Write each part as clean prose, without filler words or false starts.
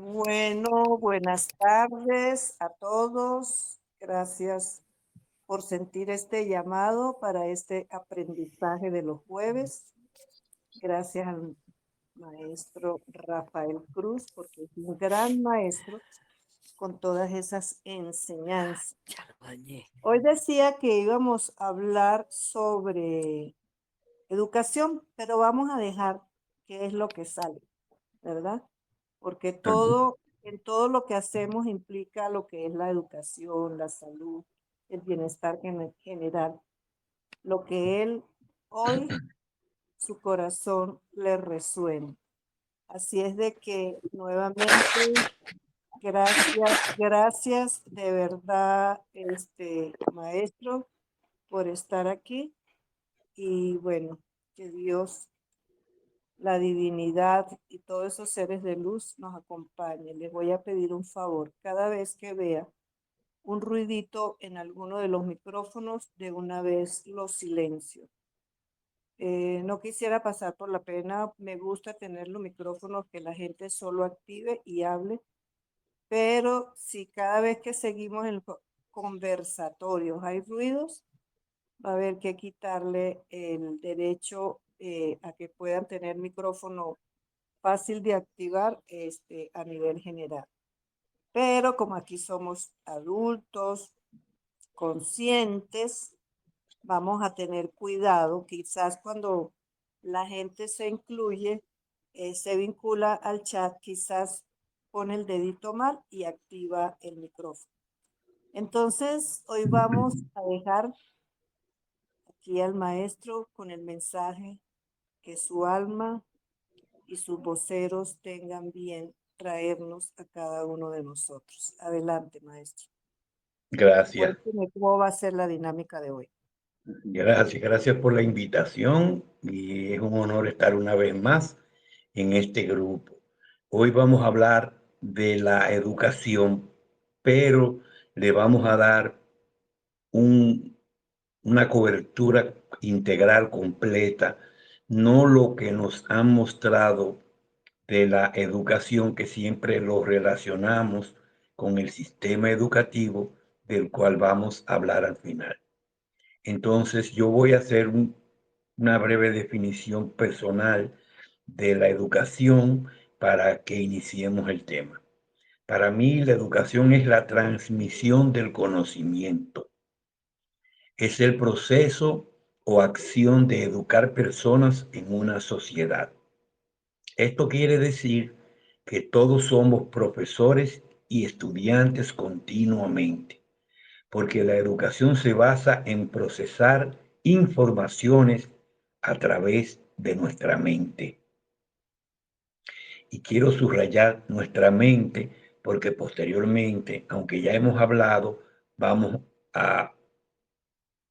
Bueno, buenas tardes a todos. Gracias por sentir este llamado para este aprendizaje de los jueves. Gracias al maestro Rafael Cruz, porque es un gran maestro con todas esas enseñanzas. Ya lo bañé. Hoy decía que íbamos a hablar sobre educación, pero vamos a dejar qué es lo que sale, ¿verdad? Porque en todo lo que hacemos implica lo que es la educación, la salud, el bienestar general, lo que él hoy su corazón le resuena. Así es de que nuevamente, gracias de verdad, maestro, por estar aquí y bueno, que Dios, la divinidad y todos esos seres de luz nos acompañen. Les voy a pedir un favor. Cada vez que vea un ruidito en alguno de los micrófonos, de una vez los silencio. No quisiera pasar por la pena. Me gusta tener los micrófonos que la gente solo active y hable. Pero si cada vez que seguimos en conversatorios hay ruidos, va a haber que quitarle el derecho a que puedan tener micrófono fácil de activar a nivel general. Pero como aquí somos adultos, conscientes, vamos a tener cuidado. Quizás cuando la gente se incluye, se vincula al chat, quizás pone el dedito mal y activa el micrófono. Entonces, hoy vamos a dejar aquí al maestro con el mensaje que su alma y sus voceros tengan bien traernos a cada uno de nosotros. Adelante, maestro. Gracias, Cuénteme cómo va a ser la dinámica de hoy. gracias por la invitación y es un honor estar una vez más en este grupo. Hoy vamos a hablar de la educación, pero le vamos a dar un- una cobertura integral completa, no lo que nos han mostrado de la educación, que siempre lo relacionamos con el sistema educativo del cual vamos a hablar al final. Entonces, yo voy a hacer una breve definición personal de la educación para que iniciemos el tema. Para mí, la educación es la transmisión del conocimiento. Es el proceso o acción de educar personas en una sociedad. Esto quiere decir que todos somos profesores y estudiantes continuamente, porque la educación se basa en procesar informaciones a través de nuestra mente. Y quiero subrayar nuestra mente porque posteriormente, aunque ya hemos hablado, vamos a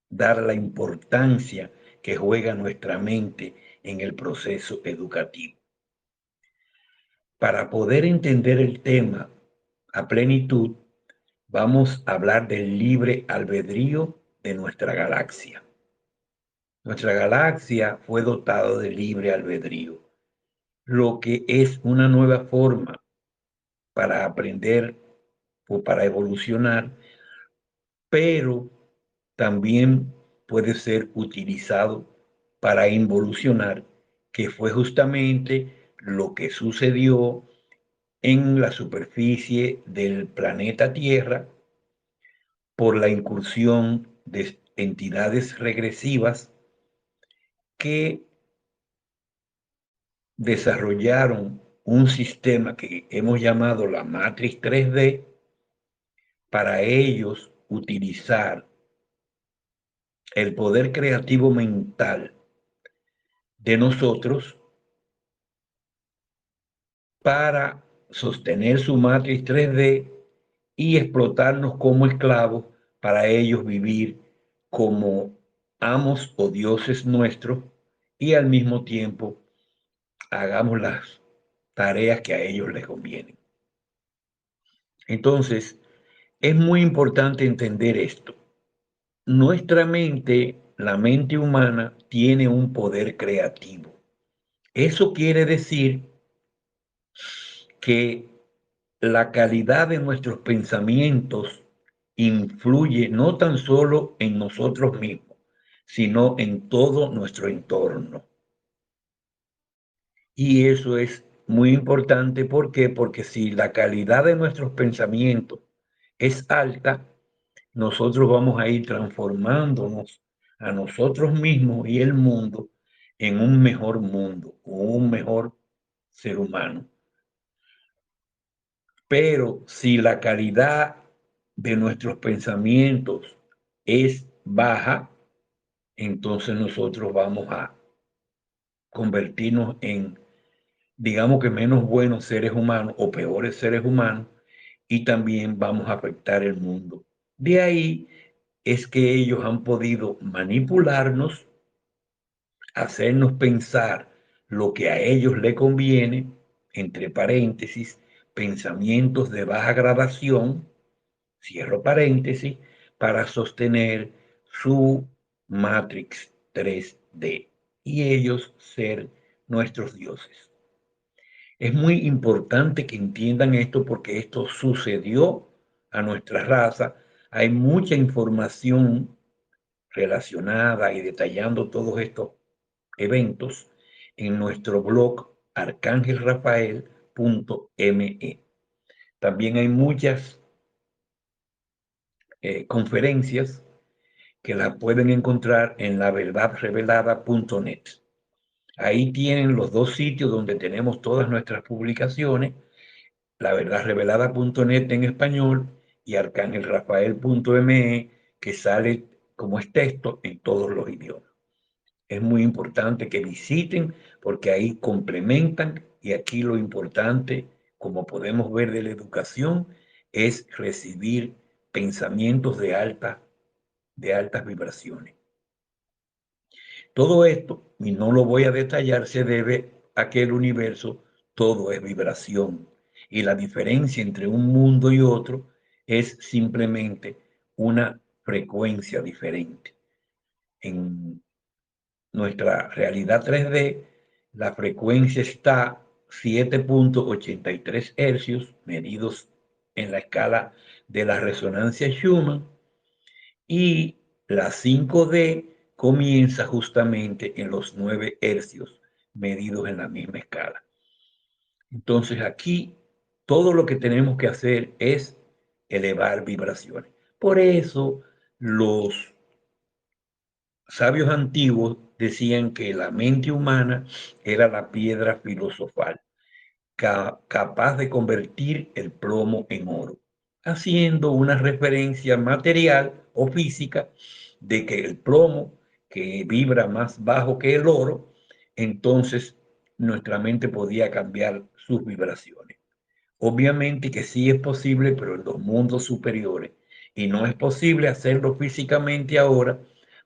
dar la importancia que juega nuestra mente en el proceso educativo. Para poder entender el tema a plenitud, vamos a hablar del libre albedrío de nuestra galaxia. Nuestra galaxia fue dotada de libre albedrío, lo que es una nueva forma para aprender o para evolucionar, pero también puede ser utilizado para involucionar, que fue justamente lo que sucedió en la superficie del planeta Tierra por la incursión de entidades regresivas que desarrollaron un sistema que hemos llamado la matriz 3D para ellos utilizar el poder creativo mental de nosotros para sostener su matriz 3D y explotarnos como esclavos para ellos vivir como amos o dioses nuestros y al mismo tiempo hagamos las tareas que a ellos les convienen. Entonces, es muy importante entender esto. Nuestra mente, la mente humana, tiene un poder creativo. Eso quiere decir que la calidad de nuestros pensamientos influye no tan solo en nosotros mismos, sino en todo nuestro entorno. Y eso es muy importante. ¿Por qué? Porque si la calidad de nuestros pensamientos es alta, nosotros vamos a ir transformándonos a nosotros mismos y el mundo en un mejor mundo, un mejor ser humano. Pero si la calidad de nuestros pensamientos es baja, entonces nosotros vamos a convertirnos en, digamos que menos buenos seres humanos o peores seres humanos, y también vamos a afectar el mundo. De ahí es que ellos han podido manipularnos, hacernos pensar lo que a ellos les conviene, entre paréntesis, pensamientos de baja gradación, cierro paréntesis, para sostener su Matrix 3D y ellos ser nuestros dioses. Es muy importante que entiendan esto porque esto sucedió a nuestra raza. Hay mucha información relacionada y detallando todos estos eventos en nuestro blog arcangelrafael.me. También hay muchas conferencias que las pueden encontrar en laverdadrevelada.net. Ahí tienen los dos sitios donde tenemos todas nuestras publicaciones, laverdadrevelada.net en español y arcangelrafael.me, que sale como es texto en todos los idiomas. Es muy importante que visiten porque ahí complementan, y aquí lo importante, como podemos ver de la educación, es recibir pensamientos de altas vibraciones. Todo esto, y no lo voy a detallar, se debe a que el universo todo es vibración y la diferencia entre un mundo y otro es simplemente una frecuencia diferente. En nuestra realidad 3D, la frecuencia está 7.83 hercios medidos en la escala de la resonancia Schumann, y la 5D comienza justamente en los 9 hercios medidos en la misma escala. Entonces aquí todo lo que tenemos que hacer es elevar vibraciones. Por eso los sabios antiguos decían que la mente humana era la piedra filosofal, capaz de convertir el plomo en oro, haciendo una referencia material o física de que el plomo, que vibra más bajo que el oro, entonces nuestra mente podía cambiar sus vibraciones. Obviamente que sí es posible, pero en los mundos superiores. Y no es posible hacerlo físicamente ahora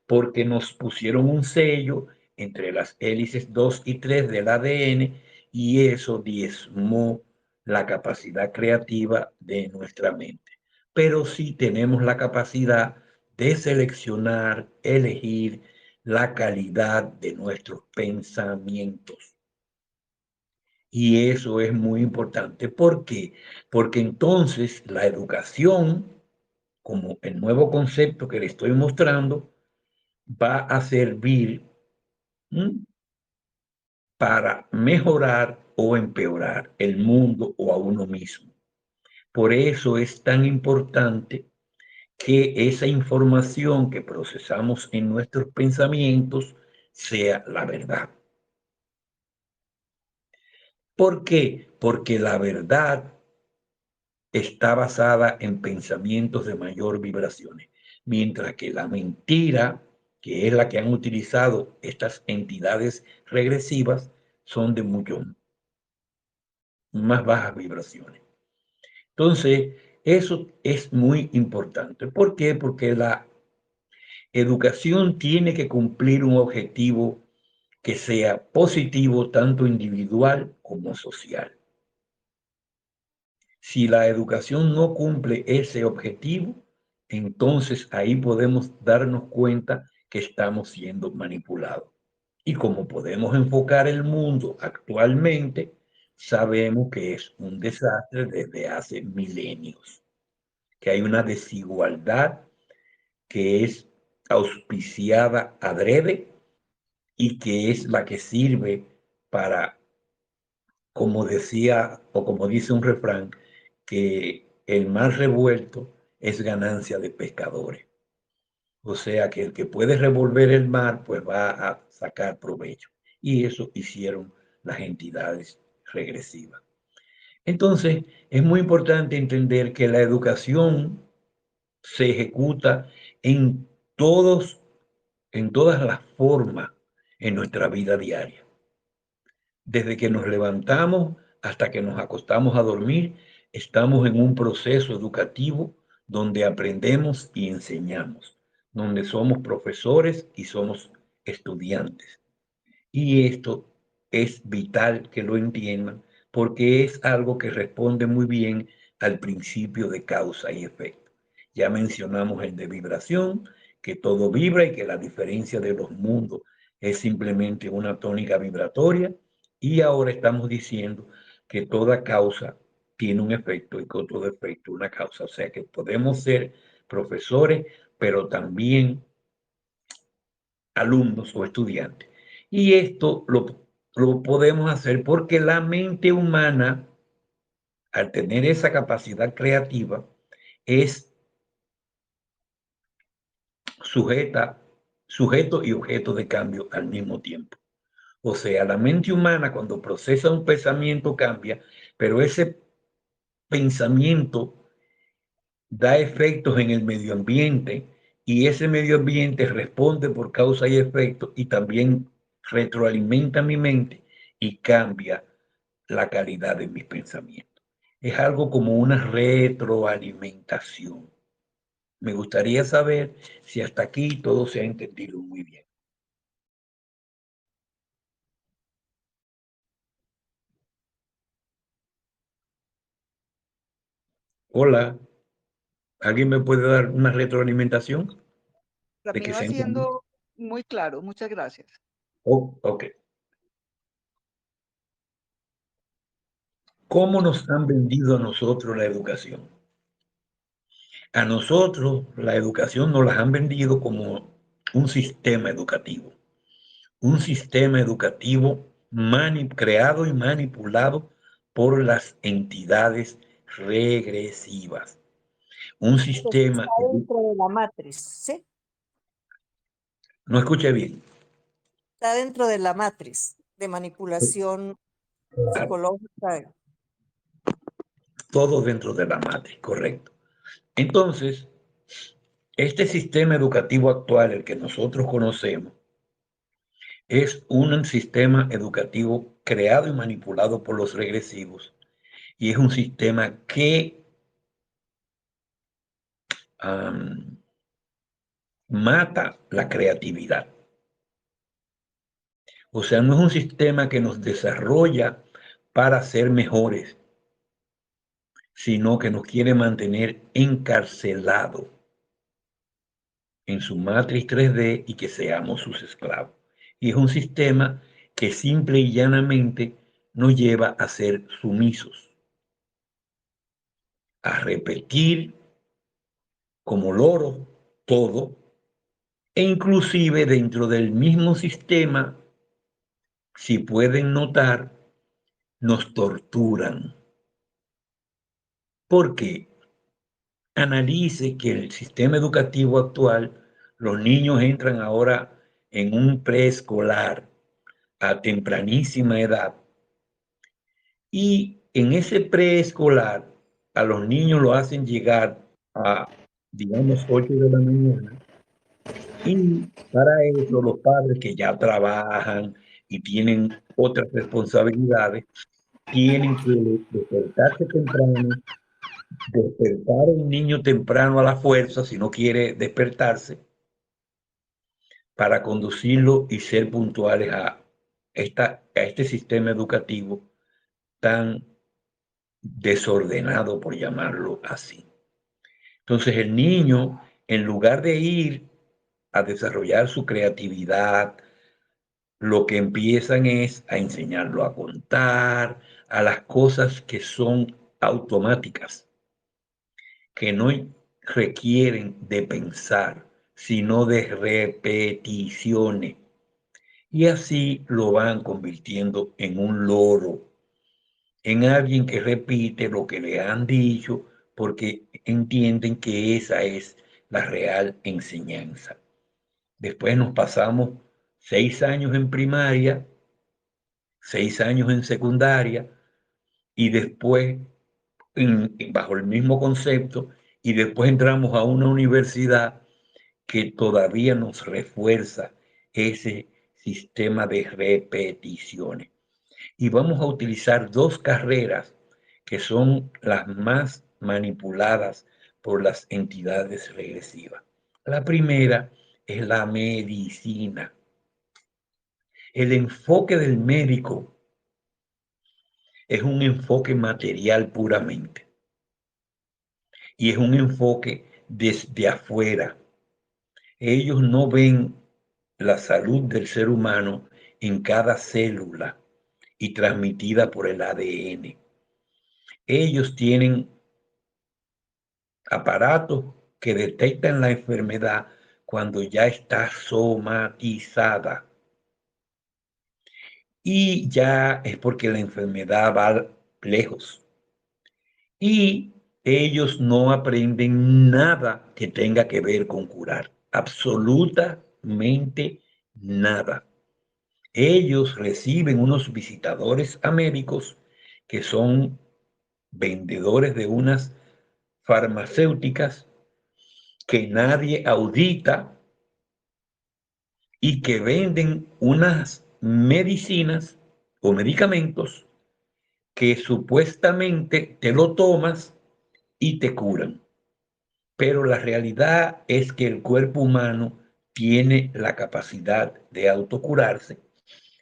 porque nos pusieron un sello entre las hélices 2 y 3 del ADN y eso diezmó la capacidad creativa de nuestra mente. Pero sí tenemos la capacidad de seleccionar, elegir la calidad de nuestros pensamientos. Y eso es muy importante. ¿Por qué? Porque entonces la educación, como el nuevo concepto que le estoy mostrando, va a servir para mejorar o empeorar el mundo o a uno mismo. Por eso es tan importante que esa información que procesamos en nuestros pensamientos sea la verdad. ¿Por qué? Porque la verdad está basada en pensamientos de mayor vibraciones, mientras que la mentira, que es la que han utilizado estas entidades regresivas, son de mucho más bajas vibraciones. Entonces, eso es muy importante. ¿Por qué? Porque la educación tiene que cumplir un objetivo que sea positivo tanto individual como social. Si la educación no cumple ese objetivo, entonces ahí podemos darnos cuenta que estamos siendo manipulados. Y como podemos enfocar el mundo actualmente, sabemos que es un desastre desde hace milenios, que hay una desigualdad que es auspiciada adrede y que es la que sirve para, como decía o como dice un refrán, que el mar revuelto es ganancia de pescadores. O sea que el que puede revolver el mar, pues va a sacar provecho. Y eso hicieron las entidades regresivas. Entonces, es muy importante entender que la educación se ejecuta en todos, en todas las formas en nuestra vida diaria. Desde que nos levantamos hasta que nos acostamos a dormir, estamos en un proceso educativo donde aprendemos y enseñamos, donde somos profesores y somos estudiantes. Y esto es vital que lo entiendan porque es algo que responde muy bien al principio de causa y efecto. Ya mencionamos el de vibración, que todo vibra y que la diferencia de los mundos es simplemente una tónica vibratoria. Y ahora estamos diciendo que toda causa tiene un efecto y que todo efecto una causa. O sea que podemos ser profesores, pero también alumnos o estudiantes. Y esto lo podemos hacer porque la mente humana, al tener esa capacidad creativa, es sujeta, sujeto y objeto de cambio al mismo tiempo. O sea, la mente humana cuando procesa un pensamiento cambia, pero ese pensamiento da efectos en el medio ambiente y ese medio ambiente responde por causa y efecto y también retroalimenta mi mente y cambia la calidad de mis pensamientos. Es algo como una retroalimentación. Me gustaría saber si hasta aquí todo se ha entendido muy bien. Hola, ¿alguien me puede dar una retroalimentación de que Camino se ha entendido? haciendo muy claro, muchas gracias. Oh, ok. ¿Cómo nos han vendido a nosotros la educación? A nosotros la educación nos la han vendido como un sistema educativo creado y manipulado por las entidades regresivas. Un Entonces sistema está dentro de la matriz, ¿sí? no escuché bien, Está dentro de la matriz de manipulación psicológica. todo dentro de la matriz, correcto. Entonces, este sistema educativo actual, el que nosotros conocemos, es un sistema educativo creado y manipulado por los regresivos y es un sistema que mata la creatividad. O sea, no es un sistema que nos desarrolla para ser mejores, sino que nos quiere mantener encarcelados en su matriz 3D y que seamos sus esclavos. Y es un sistema que simple y llanamente nos lleva a ser sumisos, a repetir como loros todo, e inclusive dentro del mismo sistema, si pueden notar, nos torturan. Porque analice que el sistema educativo actual, los niños entran ahora en un preescolar a tempranísima edad y en ese preescolar a los niños lo hacen llegar a, digamos, 8 de la mañana y para eso los padres que ya trabajan y tienen otras responsabilidades, tienen que despertarse temprano, despertar a un niño temprano a la fuerza si no quiere despertarse para conducirlo y ser puntuales a este sistema educativo tan desordenado, por llamarlo así. Entonces el niño, en lugar de ir a desarrollar su creatividad, lo que empiezan es a enseñarlo a contar, a las cosas que son automáticas, que no requieren de pensar, sino de repeticiones. Y así lo van convirtiendo en un loro, en alguien que repite lo que le han dicho porque entienden que esa es la real enseñanza. Después nos pasamos 6 años en primaria, 6 años en secundaria y después bajo el mismo concepto y después entramos a una universidad que todavía nos refuerza ese sistema de repeticiones. Y vamos a utilizar 2 carreras que son las más manipuladas por las entidades regresivas. La primera es la medicina. El enfoque del médico es un enfoque material puramente y es un enfoque desde afuera. Ellos no ven la salud del ser humano en cada célula y transmitida por el ADN. Ellos tienen aparatos que detectan la enfermedad cuando ya está somatizada. Y ya es porque la enfermedad va lejos. Y ellos no aprenden nada que tenga que ver con curar. Absolutamente nada. Ellos reciben unos visitadores a médicos que son vendedores de unas farmacéuticas que nadie audita y que venden unas medicinas o medicamentos que supuestamente te lo tomas y te curan. Pero la realidad es que el cuerpo humano tiene la capacidad de autocurarse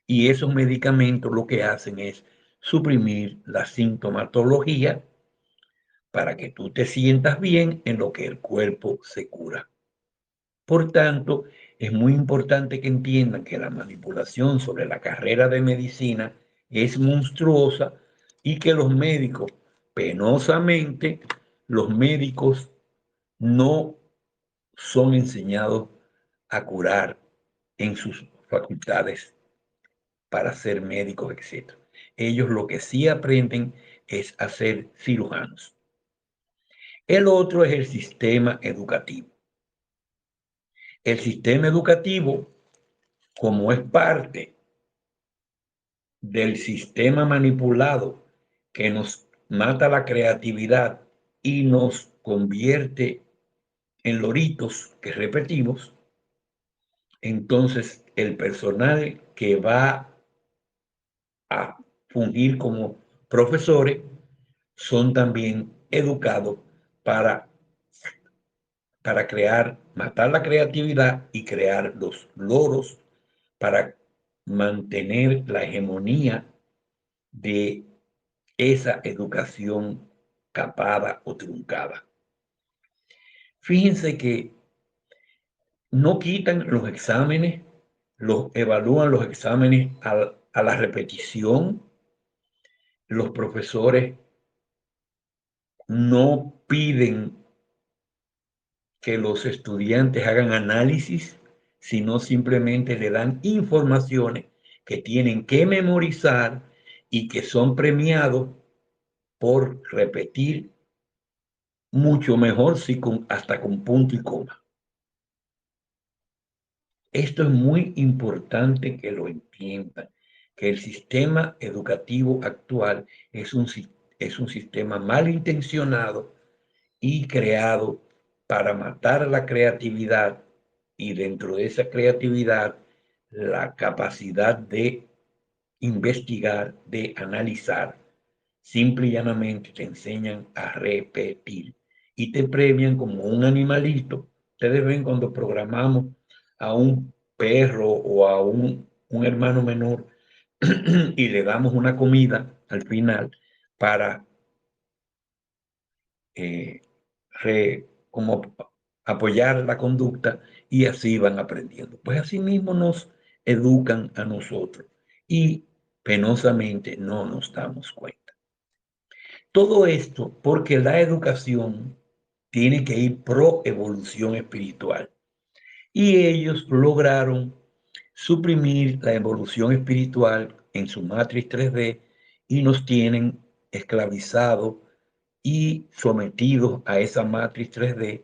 y esos medicamentos lo que hacen es suprimir la sintomatología para que tú te sientas bien en lo que el cuerpo se cura. Por tanto, es muy importante que entiendan que la manipulación sobre la carrera de medicina es monstruosa y que los médicos, penosamente, los médicos no son enseñados a curar en sus facultades para ser médicos, etc. Ellos lo que sí aprenden es a ser cirujanos. El otro es el sistema educativo. El sistema educativo, como es parte del sistema manipulado que nos mata la creatividad y nos convierte en loritos que repetimos, entonces el personal que va a fungir como profesores son también educados para, crear, matar la creatividad y crear los loros para mantener la hegemonía de esa educación capada o truncada. Fíjense que no quitan los exámenes, los evalúan los exámenes a la repetición. Los profesores no piden que los estudiantes hagan análisis, sino simplemente le dan informaciones que tienen que memorizar y que son premiados por repetir mucho mejor si hasta con punto y coma. Esto es muy importante que lo entiendan, que el sistema educativo actual es un sistema malintencionado y creado para matar la creatividad y dentro de esa creatividad la capacidad de investigar, de analizar. Simple y llanamente te enseñan a repetir y te premian como un animalito. Ustedes ven cuando programamos a un perro o a un hermano menor y le damos una comida al final para como apoyar la conducta y así van aprendiendo. Pues así mismo nos educan a nosotros y penosamente no nos damos cuenta. Todo esto porque la educación tiene que ir pro evolución espiritual. Y ellos lograron suprimir la evolución espiritual en su matriz 3D y nos tienen esclavizados y sometidos a esa matriz 3D,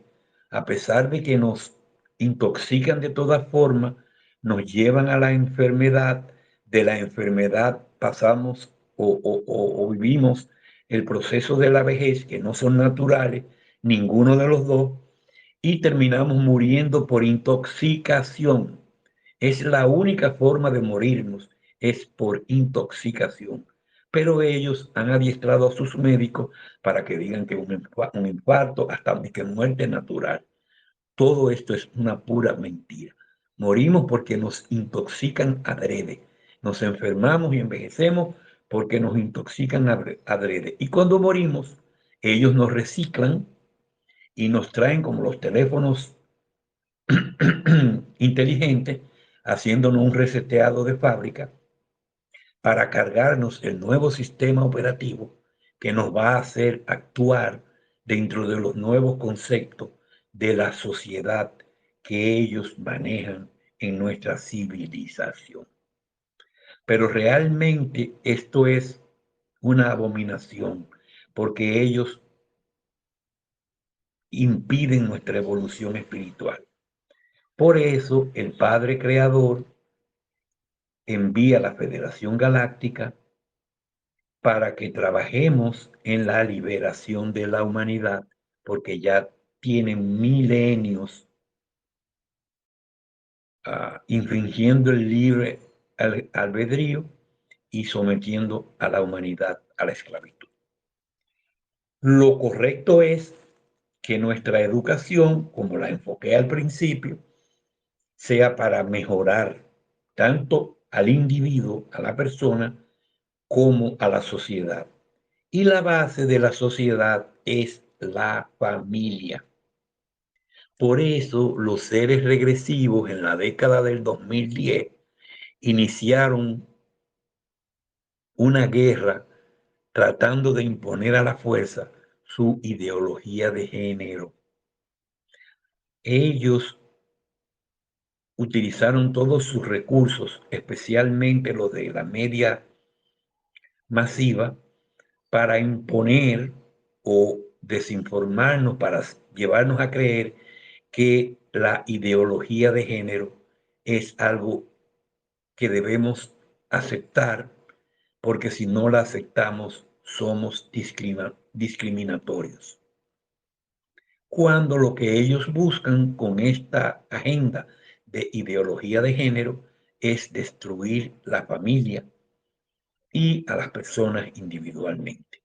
a pesar de que nos intoxican de todas formas, nos llevan a la enfermedad, de la enfermedad pasamos o vivimos el proceso de la vejez, que no son naturales, ninguno de los dos, y terminamos muriendo por intoxicación. Es la única forma de morirnos, es por intoxicación. Pero ellos han adiestrado a sus médicos para que digan que un infarto, hasta que muerte natural. Todo esto es una pura mentira. Morimos porque nos intoxican adrede. Nos enfermamos y envejecemos porque nos intoxican adrede. Y cuando morimos, ellos nos reciclan y nos traen como los teléfonos inteligentes, haciéndonos un reseteado de fábrica para cargarnos el nuevo sistema operativo que nos va a hacer actuar dentro de los nuevos conceptos de la sociedad que ellos manejan en nuestra civilización. Pero realmente esto es una abominación porque ellos impiden nuestra evolución espiritual. Por eso el Padre Creador envía a la Federación Galáctica para que trabajemos en la liberación de la humanidad, porque ya tienen milenios infringiendo el libre albedrío y sometiendo a la humanidad a la esclavitud. Lo correcto es que nuestra educación, como la enfoqué al principio, sea para mejorar tanto al individuo, a la persona, como a la sociedad. Y la base de la sociedad es la familia. Por eso los seres regresivos en la década del 2010 iniciaron una guerra tratando de imponer a la fuerza su ideología de género. Ellos utilizaron todos sus recursos, especialmente los de la media masiva, para imponer o desinformarnos, para llevarnos a creer que la ideología de género es algo que debemos aceptar, porque si no la aceptamos somos discriminatorios. Cuando lo que ellos buscan con esta agenda de ideología de género es destruir la familia y a las personas individualmente.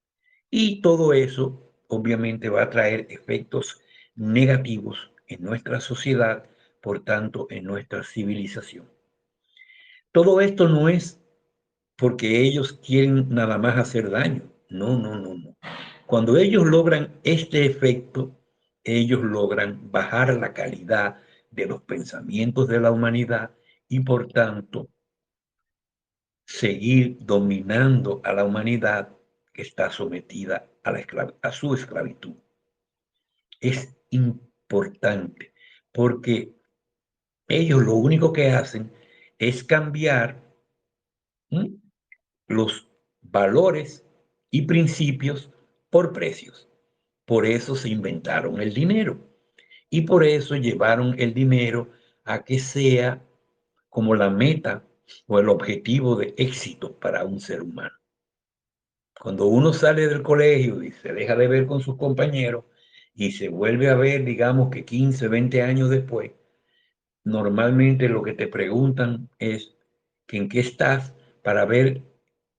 Y todo eso obviamente va a traer efectos negativos en nuestra sociedad, por tanto, en nuestra civilización. Todo esto no es porque ellos quieren nada más hacer daño. No, no, no, no. Cuando ellos logran este efecto, ellos logran bajar la calidad de los pensamientos de la humanidad y por tanto seguir dominando a la humanidad que está sometida a su esclavitud. Es importante porque ellos lo único que hacen es cambiar los valores y principios por precios. Por eso se inventaron el dinero y por eso llevaron el dinero a que sea como la meta o el objetivo de éxito para un ser humano. Cuando uno sale del colegio y se deja de ver con sus compañeros y se vuelve a ver, digamos que 15, 20 años después, normalmente lo que te preguntan es que en qué estás para ver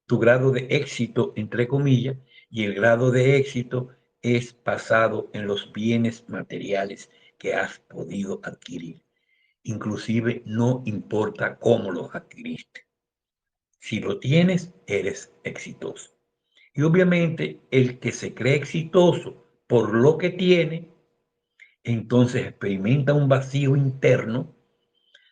tu grado de éxito, entre comillas, y el grado de éxito es basado en los bienes materiales que has podido adquirir. Inclusive no importa cómo los adquiriste. Si lo tienes, eres exitoso. Y obviamente el que se cree exitoso por lo que tiene, entonces experimenta un vacío interno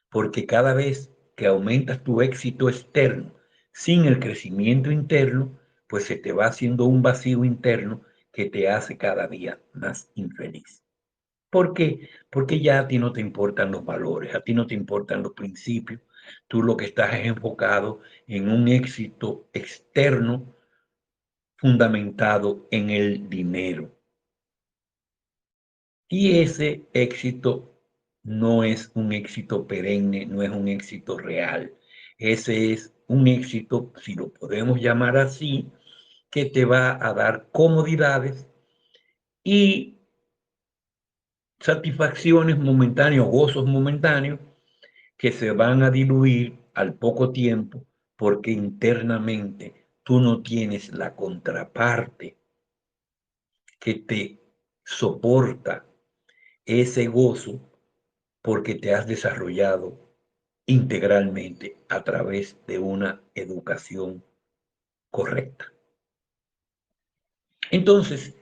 porque cada vez que aumentas tu éxito externo sin el crecimiento interno, pues se te va haciendo un vacío interno que te hace cada día más infeliz. ¿Por qué? Porque ya a ti no te importan los valores, a ti no te importan los principios. Tú lo que estás es enfocado en un éxito externo fundamentado en el dinero. Y ese éxito no es un éxito perenne, no es un éxito real. Ese es un éxito, si lo podemos llamar así, que te va a dar comodidades y satisfacciones momentáneas, gozos momentáneos, que se van a diluir al poco tiempo porque internamente tú no tienes la contraparte que te soporta ese gozo porque te has desarrollado integralmente a través de una educación correcta. Entonces,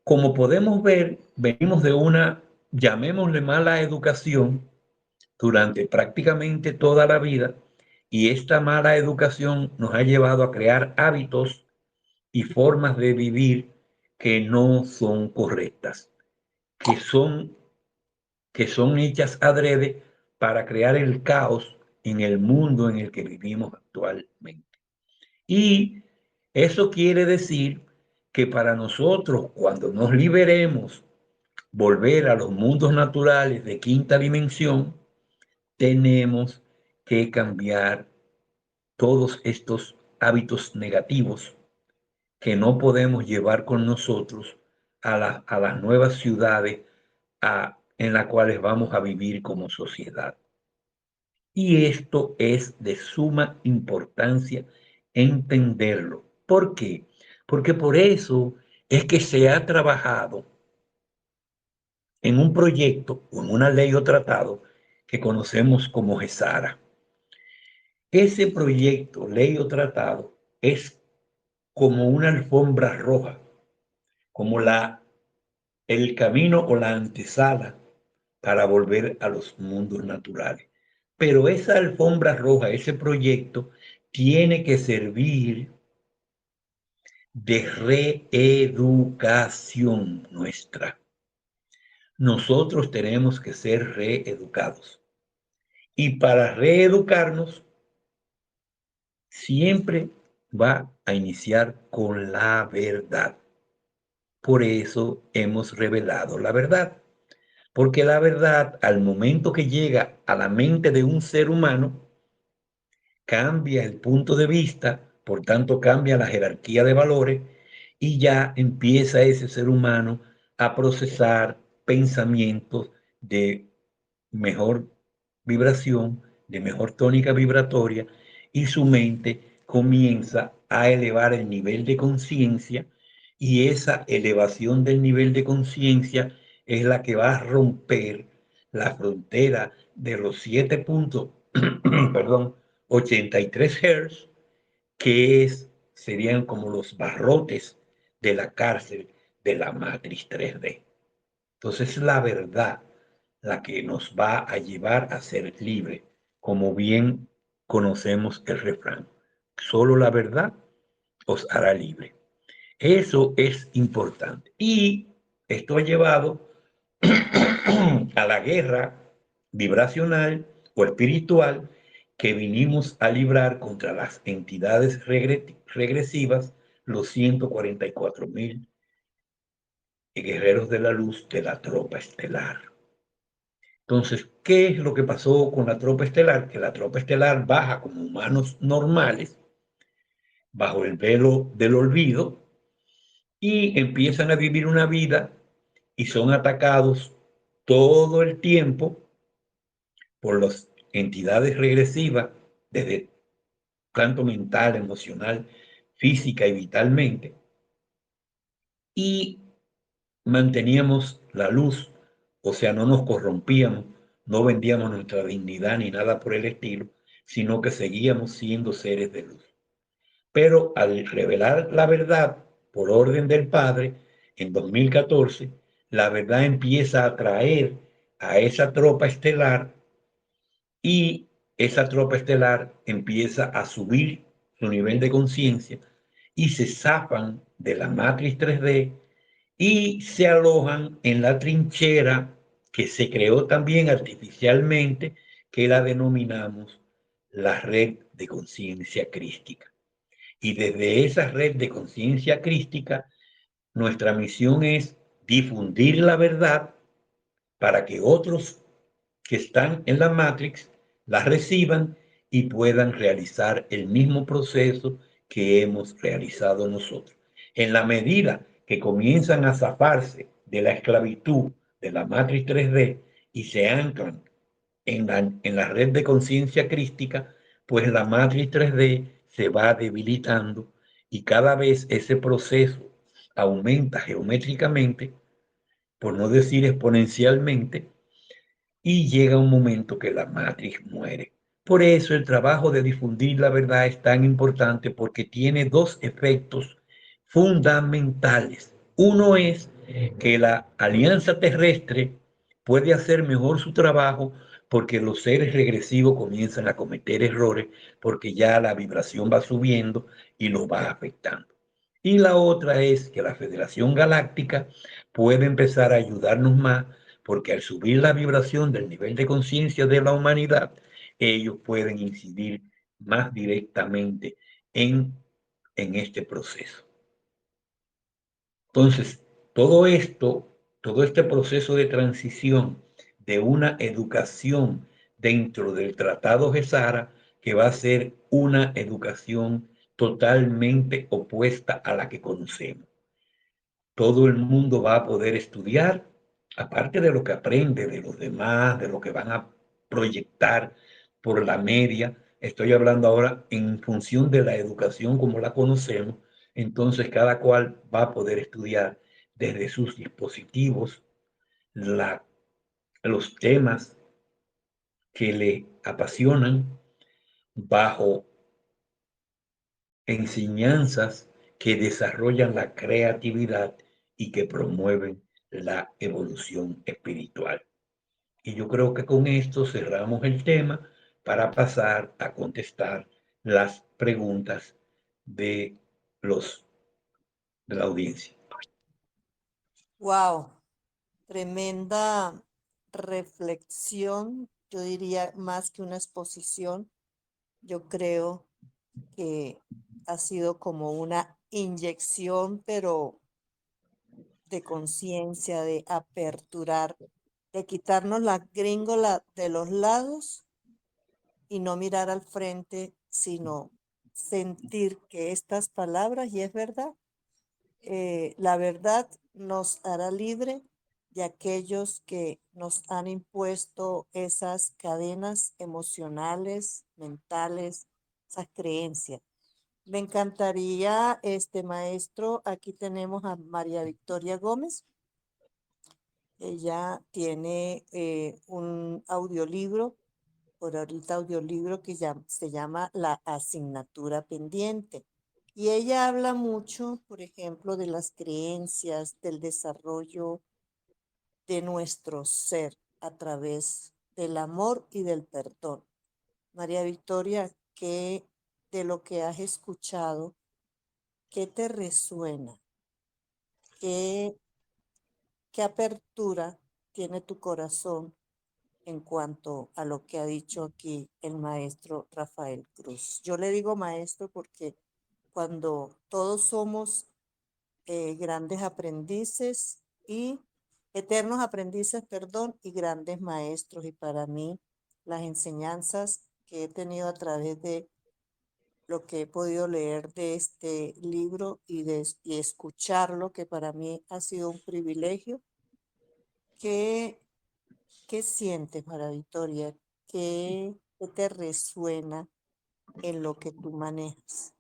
como podemos ver, venimos de una, llamémosle mala educación durante prácticamente toda la vida, y esta mala educación nos ha llevado a crear hábitos y formas de vivir que no son correctas, que son, que son hechas adrede para crear el caos en el mundo en el que vivimos actualmente. Y eso quiere decir que para nosotros, cuando nos liberemos, volver a los mundos naturales de quinta dimensión, tenemos que cambiar todos estos hábitos negativos que no podemos llevar con nosotros a las nuevas ciudades en las cuales vamos a vivir como sociedad. Y esto es de suma importancia entenderlo. ¿Por qué? Porque por eso es que se ha trabajado en un proyecto o en una ley o tratado que conocemos como GESARA. Ese proyecto, ley o tratado, es como una alfombra roja, como el camino o la antesala para volver a los mundos naturales. Pero esa alfombra roja, ese proyecto, tiene que servir de reeducación nuestra. Nosotros tenemos que ser reeducados. Y para reeducarnos, siempre va a iniciar con la verdad. Por eso hemos revelado la verdad. Porque la verdad, al momento que llega a la mente de un ser humano, cambia el punto de vista, por tanto cambia la jerarquía de valores y ya empieza ese ser humano a procesar pensamientos de mejor vibración, de mejor tónica vibratoria, y su mente comienza a elevar el nivel de conciencia, y esa elevación del nivel de conciencia es la que va a romper la frontera de los 7 puntos, perdón, 83 Hz, serían como los barrotes de la cárcel de la matriz 3D. Entonces, la verdad la que nos va a llevar a ser libre, como bien conocemos el refrán. Solo la verdad os hará libre. Eso es importante. Y esto ha llevado a la guerra vibracional o espiritual que vinimos a librar contra las entidades regresivas, los 144,000 guerreros de la luz de la tropa estelar. Entonces, ¿qué es lo que pasó con la tropa estelar? Que la tropa estelar baja como humanos normales, bajo el velo del olvido, y empiezan a vivir una vida y son atacados todo el tiempo por las entidades regresivas, desde tanto mental, emocional, física y vitalmente, y manteníamos la luz, o sea, no nos corrompíamos, no vendíamos nuestra dignidad ni nada por el estilo, sino que seguíamos siendo seres de luz. Pero al revelar la verdad por orden del Padre, en 2014, la verdad empieza a atraer a esa tropa estelar, y esa tropa estelar empieza a subir su nivel de conciencia y se zafan de la matriz 3D y se alojan en la trinchera que se creó también artificialmente, que la denominamos la red de conciencia crística. Y desde esa red de conciencia crística, nuestra misión es difundir la verdad para que otros que están en la Matrix la reciban y puedan realizar el mismo proceso que hemos realizado nosotros. En la medida que comienzan a zafarse de la esclavitud de la Matrix 3D y se anclan en la red de conciencia crística, pues la Matrix 3D se va debilitando y cada vez ese proceso aumenta geométricamente, por no decir exponencialmente, y llega un momento que la Matrix muere. Por eso el trabajo de difundir la verdad es tan importante porque tiene dos efectos fundamentales. Uno es que la alianza terrestre puede hacer mejor su trabajo porque los seres regresivos comienzan a cometer errores porque ya la vibración va subiendo y los va afectando. Y la otra es que la Federación Galáctica puede empezar a ayudarnos más porque al subir la vibración del nivel de conciencia de la humanidad, ellos pueden incidir más directamente en este proceso. Entonces, todo este proceso de transición de una educación dentro del Tratado Gesara, que va a ser una educación totalmente opuesta a la que conocemos. Todo el mundo va a poder estudiar, aparte de lo que aprende de los demás, de lo que van a proyectar por la media. Estoy hablando ahora en función de la educación como la conocemos. Entonces, cada cual va a poder estudiar desde sus dispositivos los temas que le apasionan bajo enseñanzas que desarrollan la creatividad y que promueven la evolución espiritual. Y yo creo que con esto cerramos el tema para pasar a contestar las preguntas de los de la audiencia. Wow, tremenda reflexión, yo diría más que una exposición. Yo creo que ha sido como una inyección, pero de conciencia, de aperturar, de quitarnos la gringola de los lados y no mirar al frente, sino sentir que estas palabras, y es verdad, la verdad nos hará libre de aquellos que nos han impuesto esas cadenas emocionales, mentales, esas creencias. Me encantaría, maestro, aquí tenemos a María Victoria Gómez. Ella tiene un audiolibro, por ahorita audiolibro que se llama La asignatura pendiente. Y ella habla mucho, por ejemplo, de las creencias, del desarrollo de nuestro ser a través del amor y del perdón. María Victoria, ¿qué de lo que has escuchado, qué te resuena? ¿Qué, qué apertura tiene tu corazón en cuanto a lo que ha dicho aquí el maestro Rafael Cruz? Yo le digo maestro porque cuando todos somos grandes aprendices y eternos aprendices, perdón, y grandes maestros. Y para mí, las enseñanzas que he tenido a través de lo que he podido leer de este libro y escucharlo, que para mí ha sido un privilegio. ¿Qué, qué sientes, María Victoria? ¿Qué te resuena en lo que tú manejas?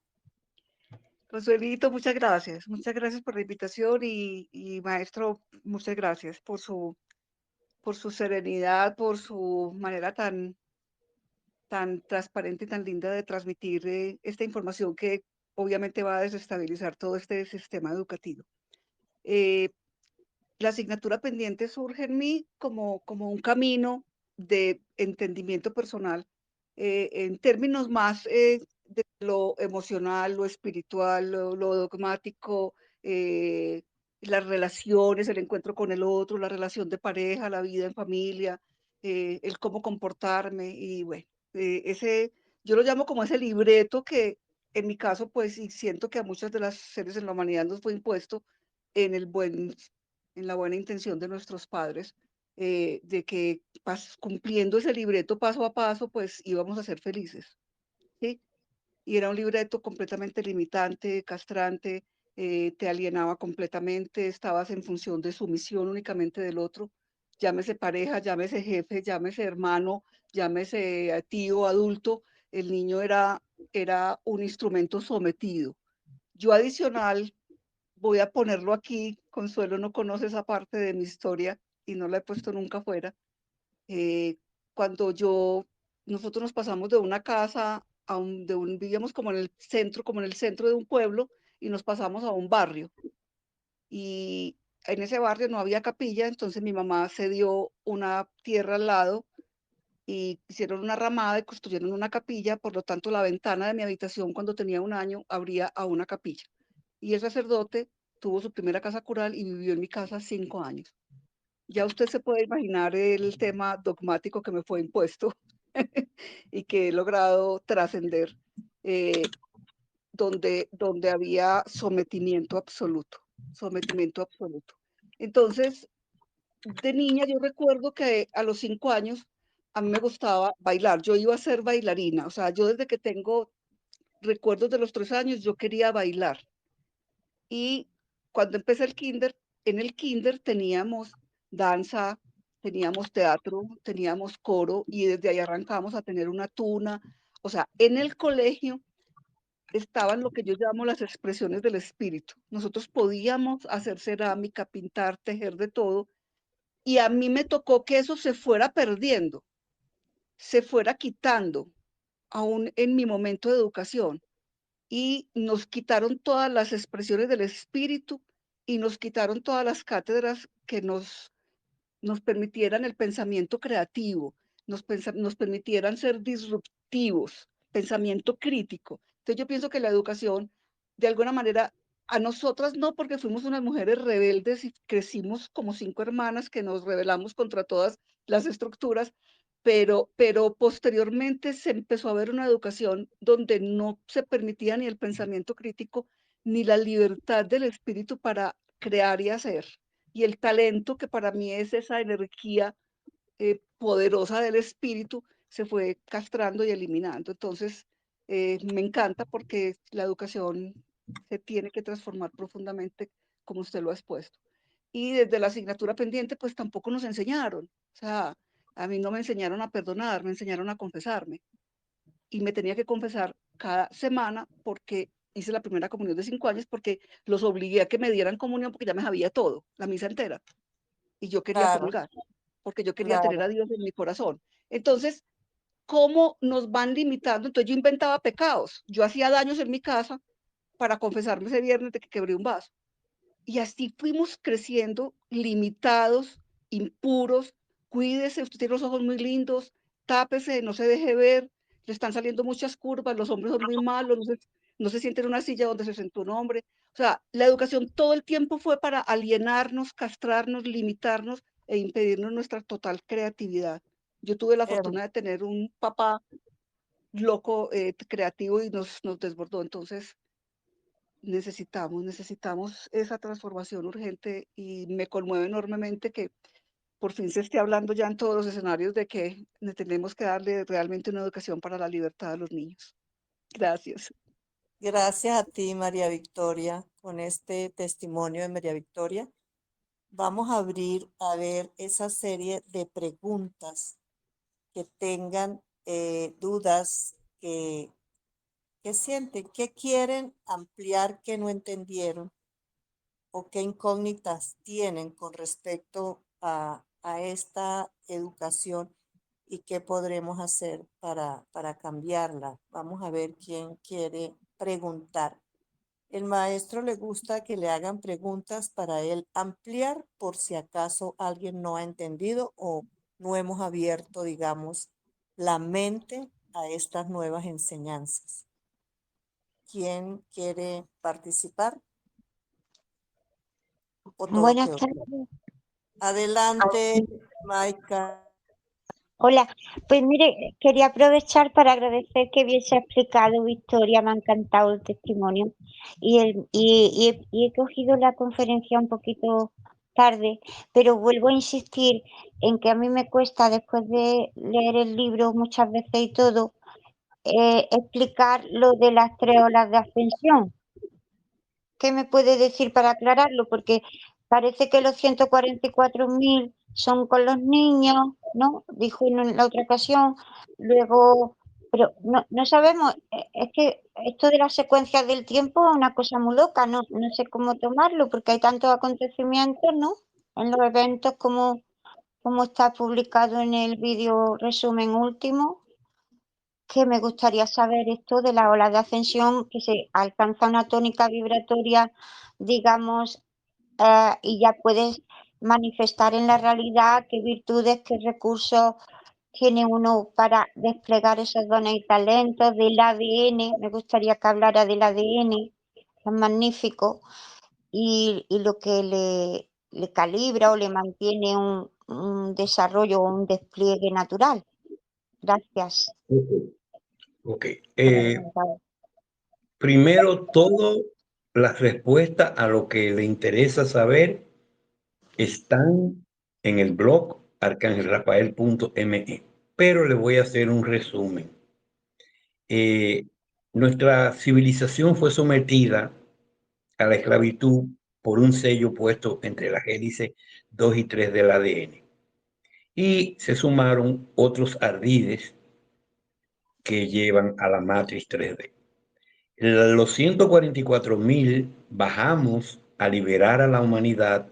Consuelito, muchas gracias. Muchas gracias por la invitación y maestro, muchas gracias por su serenidad, por su manera tan transparente y tan linda de transmitir esta información que obviamente va a desestabilizar todo este sistema educativo. Eh, la asignatura pendiente surge en mí como un camino de entendimiento personal en términos más de lo emocional, lo espiritual, lo dogmático, las relaciones, el encuentro con el otro, la relación de pareja, la vida en familia, el cómo comportarme y bueno, yo lo llamo como ese libreto que en mi caso, pues, y siento que a muchas de las seres en la humanidad nos fue impuesto en el buen, en la buena intención de nuestros padres, de que cumpliendo ese libreto paso a paso, pues íbamos a ser felices, ¿sí? Y era un libreto completamente limitante, castrante, te alienaba completamente, estabas en función de sumisión únicamente del otro, llámese pareja, llámese jefe, llámese hermano, llámese tío, adulto, el niño era un instrumento sometido. Yo adicional, voy a ponerlo aquí, Consuelo no conoce esa parte de mi historia y no la he puesto nunca fuera. eh, cuando nosotros nos pasamos de una casa vivíamos como en el centro de un pueblo y nos pasamos a un barrio. Y en ese barrio no había capilla, entonces mi mamá cedió una tierra al lado y hicieron una ramada y construyeron una capilla, por lo tanto la ventana de mi habitación cuando tenía 1 año abría a una capilla. Y el sacerdote tuvo su primera casa cural y vivió en mi casa 5 años. Ya usted se puede imaginar el tema dogmático que me fue impuesto y que he logrado trascender, eh, donde había sometimiento absoluto, sometimiento absoluto. Entonces, de niña yo recuerdo que a los 5 años a mí me gustaba bailar, yo iba a ser bailarina, o sea, yo desde que tengo recuerdos de los 3 años, yo quería bailar. Y cuando empecé en el kinder teníamos danza, teníamos teatro, teníamos coro y desde ahí arrancamos a tener una tuna. O sea, en el colegio estaban lo que yo llamo las expresiones del espíritu. Nosotros podíamos hacer cerámica, pintar, tejer de todo y a mí me tocó que eso se fuera perdiendo, se fuera quitando, aún en mi momento de educación y nos quitaron todas las expresiones del espíritu y nos quitaron todas las cátedras que nos permitieran el pensamiento creativo, nos permitieran ser disruptivos, pensamiento crítico. Entonces yo pienso que la educación, de alguna manera, a nosotras no, porque fuimos unas mujeres rebeldes y crecimos como 5 hermanas que nos rebelamos contra todas las estructuras, pero posteriormente se empezó a ver una educación donde no se permitía ni el pensamiento crítico ni la libertad del espíritu para crear y hacer y el talento, que para mí es esa energía poderosa del espíritu, se fue castrando y eliminando. Entonces, me encanta porque la educación se tiene que transformar profundamente, como usted lo ha expuesto. Y desde la asignatura pendiente, pues tampoco nos enseñaron. O sea, a mí no me enseñaron a perdonar, me enseñaron a confesarme. Y me tenía que confesar cada semana porque hice la primera comunión de 5 años, porque los obligué a que me dieran comunión porque ya me sabía todo, la misa entera y yo quería Claro, comulgar, porque yo quería tener claro. a Dios en mi corazón. Entonces, ¿cómo nos van limitando? Entonces yo inventaba pecados, yo hacía daños en mi casa para confesarme ese viernes de que quebré un vaso. Y así fuimos creciendo, limitados, impuros. Cuídese, usted tiene los ojos muy lindos, tápese, no se deje ver, le están saliendo muchas curvas, los hombres son muy malos, no se siente en una silla donde se sentó un hombre. O sea, la educación todo el tiempo fue para alienarnos, castrarnos, limitarnos e impedirnos nuestra total creatividad. Yo tuve la Her- fortuna de tener un papá loco, creativo y nos desbordó. Entonces, necesitamos esa transformación urgente y me conmueve enormemente que por fin se esté hablando ya en todos los escenarios de que tenemos que darle realmente una educación para la libertad a los niños. Gracias. Gracias a ti, María Victoria, con este testimonio de María Victoria. Vamos a abrir a ver esa serie de preguntas que tengan dudas, que sienten, que quieren ampliar, que no entendieron o qué incógnitas tienen con respecto a esta educación y qué podremos hacer para cambiarla. Vamos a ver quién quiere preguntar. El maestro le gusta que le hagan preguntas para él ampliar por si acaso alguien no ha entendido o no hemos abierto, digamos, la mente a estas nuevas enseñanzas. ¿quién quiere participar? ¿O todo Buenas quedó? tardes. Adelante, Maika. Hola, pues mire, quería aprovechar para agradecer que bien se ha explicado, Victoria, me ha encantado el testimonio y he cogido la conferencia un poquito tarde, pero vuelvo a insistir en que a mí me cuesta, después de leer el libro muchas veces y todo, explicar lo de las 3 olas de ascensión. ¿Qué me puede decir para aclararlo? Porque parece que los 144.000 son con los niños, ¿no? Dijo en la otra ocasión. Luego, pero no sabemos, es que esto de las secuencias del tiempo es una cosa muy loca, no sé cómo tomarlo, porque hay tantos acontecimientos, ¿no? En los eventos como está publicado en el vídeo resumen último, que me gustaría saber esto de la ola de ascensión, que se alcanza una tónica vibratoria, digamos, y ya puedes manifestar en la realidad qué virtudes, qué recursos tiene uno para desplegar esos dones y talentos del ADN. Me gustaría que hablara del ADN, es magnífico, y lo que le calibra o le mantiene un desarrollo o un despliegue natural. Gracias. Ok. Por adelantado. Primero, todo las respuestas a lo que le interesa saber están en el blog arcangelrafael.me, pero le voy a hacer un resumen. Nuestra civilización fue sometida a la esclavitud por un sello puesto entre las hélices 2 y 3 del ADN. Y se sumaron otros ardides que llevan a la matriz 3D. Los 144.000 bajamos a liberar a la humanidad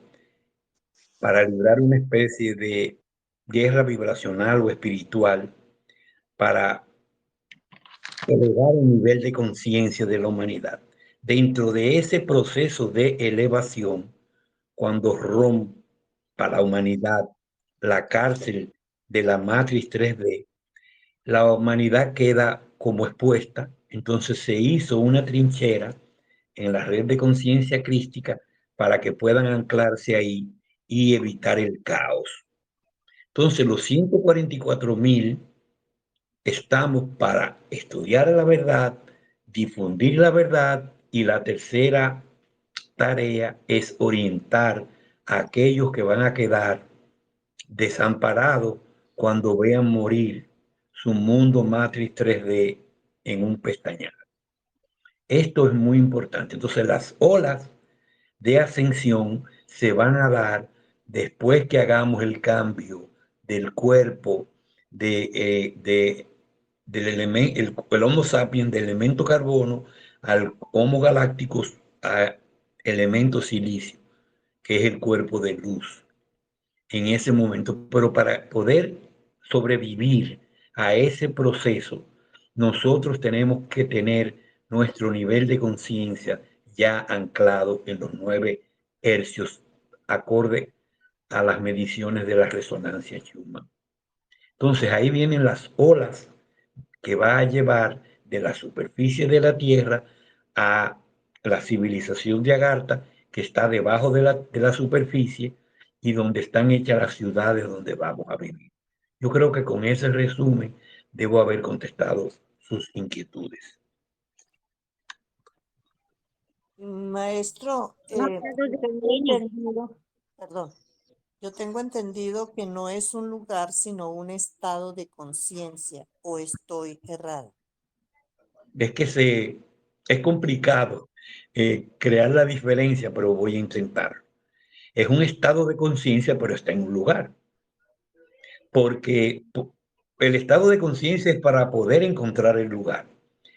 para librar una especie de guerra vibracional o espiritual para elevar el nivel de conciencia de la humanidad. Dentro de ese proceso de elevación, cuando rompa la humanidad la cárcel de la matriz 3D, la humanidad queda como expuesta. Entonces se hizo una trinchera en la red de conciencia crística para que puedan anclarse ahí y evitar el caos. Entonces los 144.000 estamos para estudiar la verdad, difundir la verdad, y la tercera tarea es orientar a aquellos que van a quedar desamparados cuando vean morir su mundo matriz 3D en un pestañear. Esto es muy importante. Entonces las olas de ascensión se van a dar después que hagamos el cambio del cuerpo del elemento, el Homo sapiens, del elemento carbono al Homo galácticos, a elemento silicio, que es el cuerpo de luz en ese momento. Pero para poder sobrevivir a ese proceso, nosotros tenemos que tener nuestro nivel de conciencia ya anclado en los 9 hercios, acorde a las mediciones de la resonancia Schumann. Entonces ahí vienen las olas que va a llevar de la superficie de la Tierra a la civilización de Agartha, que está debajo de la superficie y donde están hechas las ciudades donde vamos a vivir. Yo creo que con ese resumen debo haber contestado sus inquietudes. Maestro, No, yo claro, tengo Dini. entendido, perdón, yo tengo entendido que no es un lugar, sino un estado de conciencia, o estoy errada. Es que es complicado crear la diferencia, pero voy a intentar. Es un estado de conciencia, pero está en un lugar. Porque el estado de conciencia es para poder encontrar el lugar.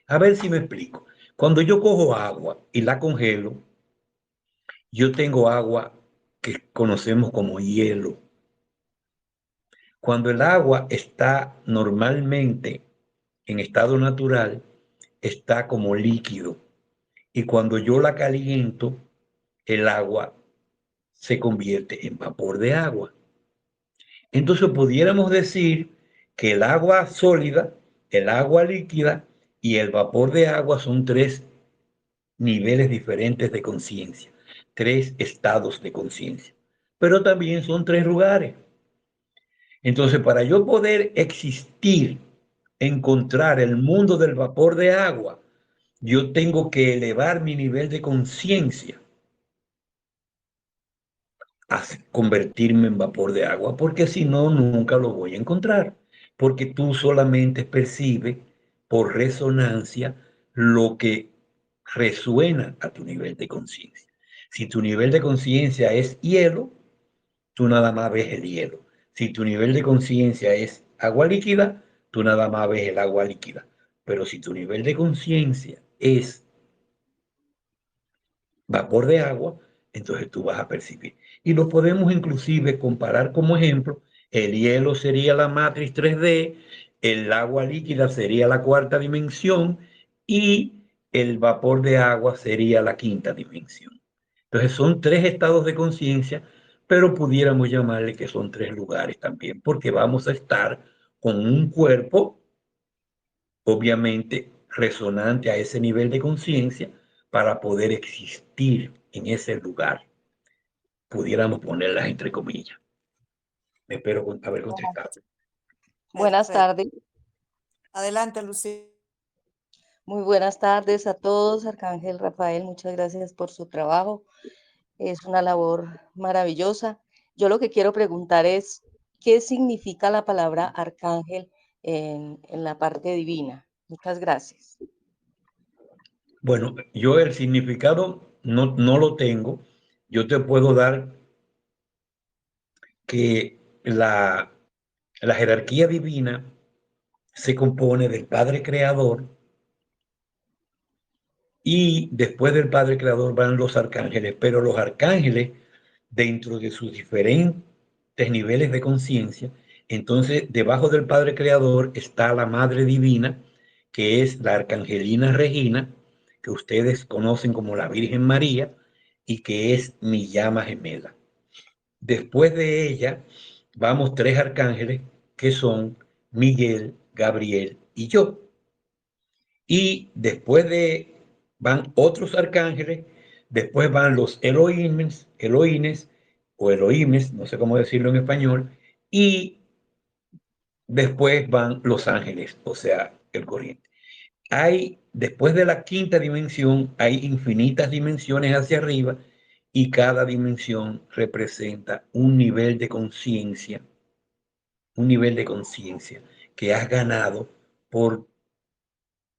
A ver si me explico. Cuando yo cojo agua y la congelo, yo tengo agua que conocemos como hielo. Cuando el agua está normalmente en estado natural, está como líquido. Y cuando yo la caliento, el agua se convierte en vapor de agua. Entonces pudiéramos decir que el agua sólida, el agua líquida y el vapor de agua son 3 niveles diferentes de conciencia, 3 estados de conciencia, pero también son 3 lugares. Entonces, para yo poder existir, encontrar el mundo del vapor de agua, yo tengo que elevar mi nivel de conciencia a convertirme en vapor de agua, porque si no, nunca lo voy a encontrar, porque tú solamente percibes por resonancia lo que resuena a tu nivel de conciencia. Si tu nivel de conciencia es hielo, tú nada más ves el hielo. Si tu nivel de conciencia es agua líquida, tú nada más ves el agua líquida. Pero si tu nivel de conciencia es vapor de agua, entonces tú vas a percibir. Y lo podemos inclusive comparar como ejemplo. El hielo sería la matriz 3D, el agua líquida sería la cuarta dimensión y el vapor de agua sería la quinta dimensión. Entonces son 3 estados de conciencia, pero pudiéramos llamarle que son 3 lugares también, porque vamos a estar con un cuerpo, obviamente, resonante a ese nivel de conciencia para poder existir en ese lugar. Pudiéramos ponerlas entre comillas. Espero haber contestado. Buenas Perfecto. tardes, Adelante, Lucía. muy buenas tardes a todos. Arcángel Rafael, muchas gracias por su trabajo. Es una labor maravillosa. Yo lo que quiero preguntar es, ¿qué significa la palabra arcángel en la parte divina? Muchas gracias. Bueno, yo el significado no lo tengo. Yo te puedo dar que la jerarquía divina se compone del Padre Creador y después del Padre Creador van los arcángeles, pero los arcángeles, dentro de sus diferentes niveles de conciencia, entonces debajo del Padre Creador está la Madre Divina, que es la Arcangelina Regina, que ustedes conocen como la Virgen María, y que es mi llama gemela. Después de ella, vamos 3 arcángeles, que son Miguel, Gabriel y yo. Y después van otros arcángeles, después van los Elohines o Elohimes, no sé cómo decirlo en español, y después van los ángeles, o sea, el corriente. Después de la quinta dimensión, hay infinitas dimensiones hacia arriba y cada dimensión representa un nivel de conciencia que has ganado por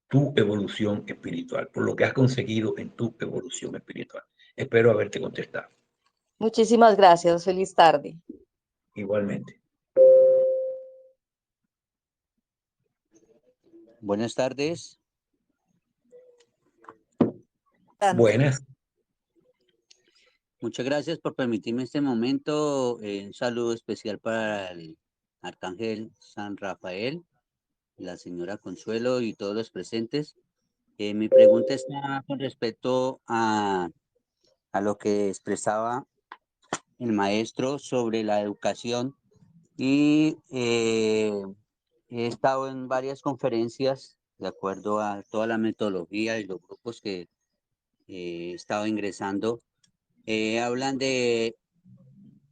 tu evolución espiritual, por lo que has conseguido en tu evolución espiritual. Espero haberte contestado. Muchísimas gracias. Feliz tarde. Igualmente. Buenas tardes. Buenas. Muchas gracias por permitirme este momento. Un saludo especial para el Arcángel San Rafael, la señora Consuelo y todos los presentes. Mi pregunta está con respecto a lo que expresaba el maestro sobre la educación y he estado en varias conferencias de acuerdo a toda la metodología y los grupos que he estado ingresando. Hablan de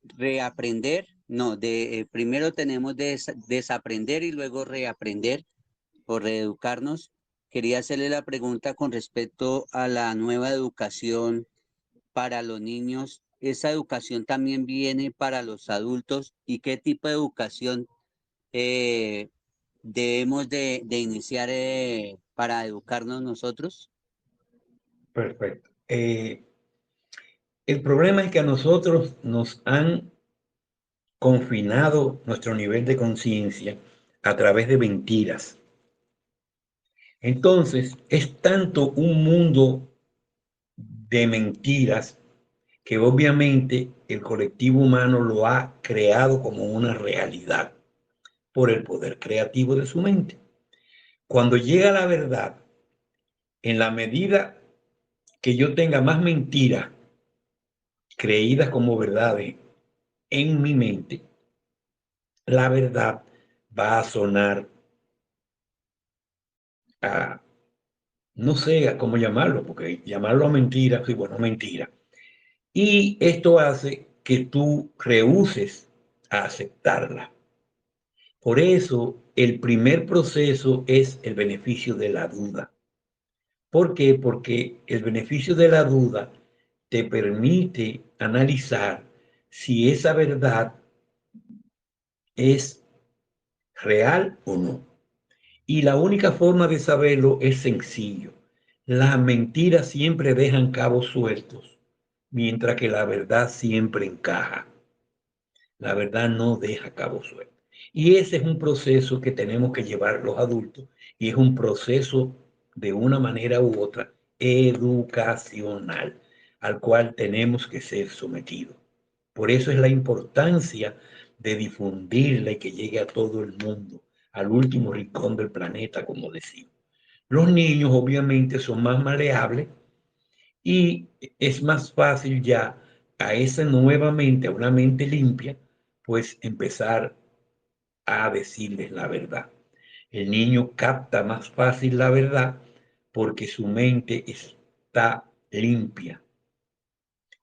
reaprender, no, primero tenemos de desaprender y luego reaprender o reeducarnos. Quería hacerle la pregunta con respecto a la nueva educación para los niños. ¿Esa educación también viene para los adultos? ¿Y qué tipo de educación debemos de iniciar para educarnos nosotros? Perfecto. El problema es que a nosotros nos han confinado nuestro nivel de conciencia a través de mentiras. Entonces, es tanto un mundo de mentiras que obviamente el colectivo humano lo ha creado como una realidad por el poder creativo de su mente. Cuando llega la verdad, en la medida que yo tenga más mentiras creídas como verdades en mi mente, la verdad va a sonar no sé cómo llamarlo, porque llamarlo mentira, sí, bueno, mentira. Y esto hace que tú rehúses a aceptarla. Por eso, el primer proceso es el beneficio de la duda. ¿Por qué? Porque el beneficio de la duda te permite analizar si esa verdad es real o no. Y la única forma de saberlo es sencillo. Las mentiras siempre dejan cabos sueltos, mientras que la verdad siempre encaja. La verdad no deja cabos sueltos. Y ese es un proceso que tenemos que llevar los adultos y es un proceso de una manera u otra educacional al cual tenemos que ser sometidos. Por eso es la importancia de difundirla y que llegue a todo el mundo, al último rincón del planeta, como decimos. Los niños obviamente son más maleables y es más fácil ya a esa nuevamente, a una mente limpia, pues empezar a decirles la verdad. El niño capta más fácil la verdad porque su mente está limpia,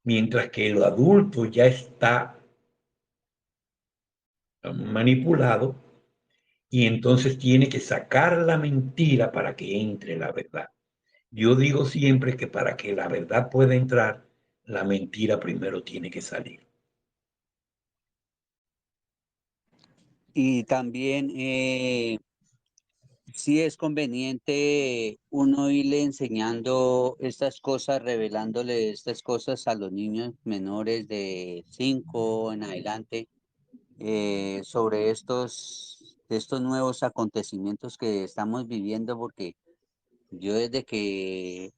mientras que el adulto ya está manipulado y entonces tiene que sacar la mentira para que entre la verdad. Yo digo siempre que para que la verdad pueda entrar, la mentira primero tiene que salir. Y también sí es conveniente uno irle enseñando estas cosas, revelándole estas cosas a los niños menores de 5 en adelante, sobre estos nuevos acontecimientos que estamos viviendo, porque yo desde que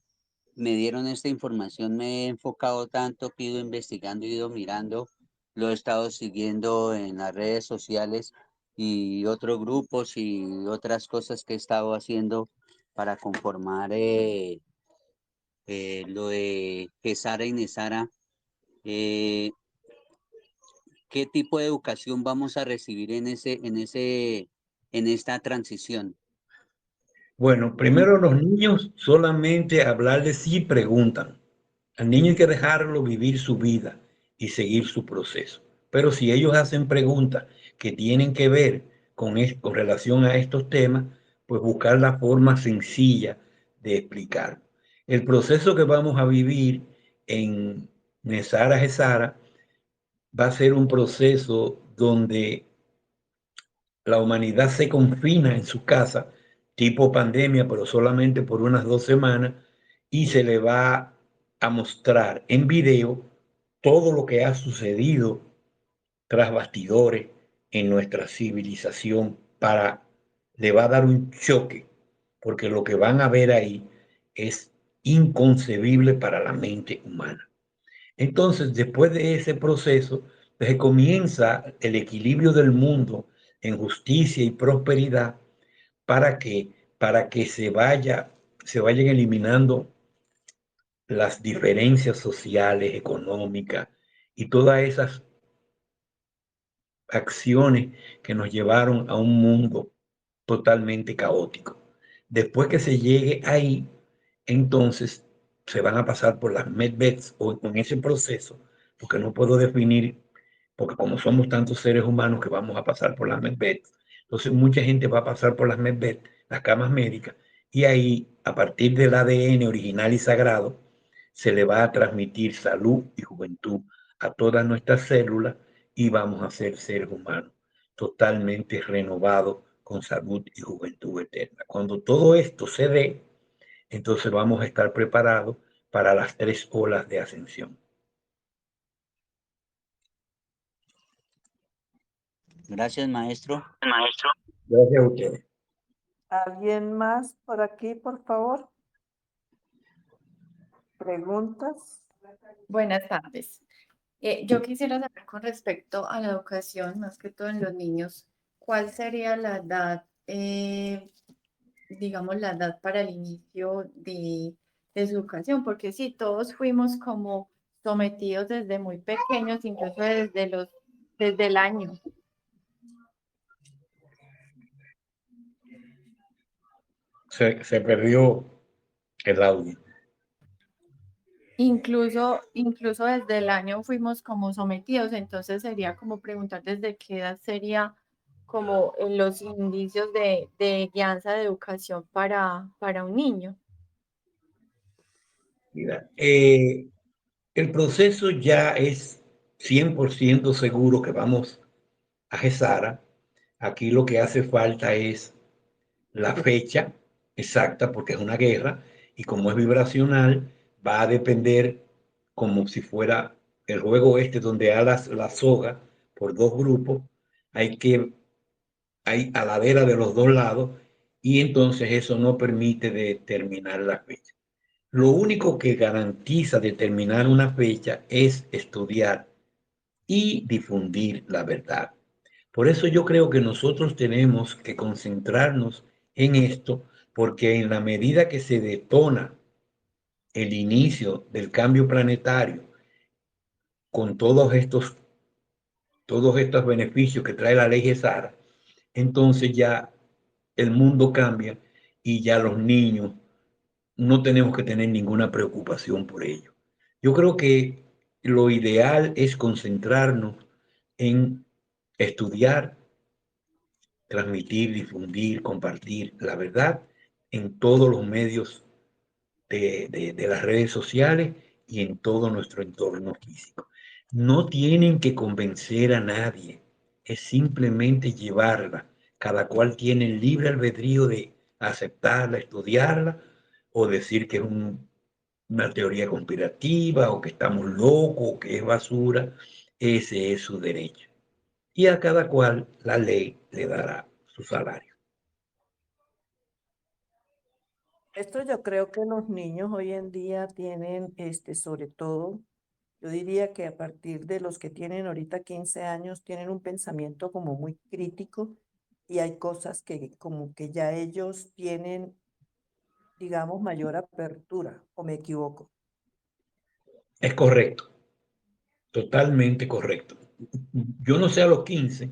me dieron esta información me he enfocado tanto, que he ido investigando, he ido mirando, lo he estado siguiendo en las redes sociales y otros grupos y otras cosas que he estado haciendo para conformar lo de Gesara y Nesara. Eh, ¿Qué tipo de educación vamos a recibir en esta transición? Bueno, primero los niños solamente hablarles si preguntan. Al niño hay que dejarlo vivir su vida y seguir su proceso. Pero si ellos hacen preguntas que tienen que ver con relación a estos temas, pues buscar la forma sencilla de explicar. El proceso que vamos a vivir en Nesara Gesara va a ser un proceso donde la humanidad se confina en su casa, tipo pandemia, pero solamente por unas 2 semanas, y se le va a mostrar en video todo lo que ha sucedido tras bastidores en nuestra civilización le va a dar un choque, porque lo que van a ver ahí es inconcebible para la mente humana. Entonces, después de ese proceso, se comienza el equilibrio del mundo en justicia y prosperidad para que se vayan eliminando las diferencias sociales, económicas y todas esas acciones que nos llevaron a un mundo totalmente caótico. Después que se llegue ahí, entonces se van a pasar por las medbeds o con ese proceso, porque no puedo definir, porque como somos tantos seres humanos que vamos a pasar por las medbeds, entonces mucha gente va a pasar por las medbeds, las camas médicas, y ahí, a partir del ADN original y sagrado, se le va a transmitir salud y juventud a todas nuestras células y vamos a ser seres humanos totalmente renovados con salud y juventud eterna. Cuando todo esto se dé, entonces vamos a estar preparados para las 3 olas de ascensión. Gracias, maestro. Gracias a ustedes. ¿Alguien más por aquí, por favor? ¿Preguntas? Buenas tardes. Yo quisiera saber con respecto a la educación, más que todo en los niños, ¿cuál sería la edad, digamos, la edad para el inicio de su educación? Porque sí, todos fuimos como sometidos desde muy pequeños, incluso desde el año. Se perdió. el audio. Incluso desde el año fuimos como sometidos, entonces sería como preguntar desde qué edad sería como en los indicios de guianza de educación para un niño. Mira, el proceso ya es 100% seguro que vamos a Gesara. Aquí lo que hace falta es la fecha exacta, porque es una guerra, y como es vibracional, va a depender como si fuera el juego este donde hay la soga por dos grupos, hay a ladera de los dos lados, y entonces eso no permite determinar la fecha. Lo único que garantiza determinar una fecha es estudiar y difundir la verdad. Por eso yo creo que nosotros tenemos que concentrarnos en esto, porque en la medida que se detona el inicio del cambio planetario con todos estos beneficios que trae la ley Gesara, entonces ya el mundo cambia y ya los niños no tenemos que tener ninguna preocupación por ello. Yo creo que lo ideal es concentrarnos en estudiar, transmitir, difundir, compartir la verdad en todos los medios de las redes sociales y en todo nuestro entorno físico. No tienen que convencer a nadie, es simplemente llevarla. Cada cual tiene el libre albedrío de aceptarla, estudiarla o decir que es una teoría conspirativa o que estamos locos o que es basura. Ese es su derecho. Y a cada cual la ley le dará su salario. Esto yo creo que los niños hoy en día tienen, sobre todo, yo diría que a partir de los que tienen ahorita 15 años, tienen un pensamiento como muy crítico y hay cosas que como que ya ellos tienen, digamos, mayor apertura, ¿o me equivoco? Es correcto, totalmente correcto. Yo no sé a los 15,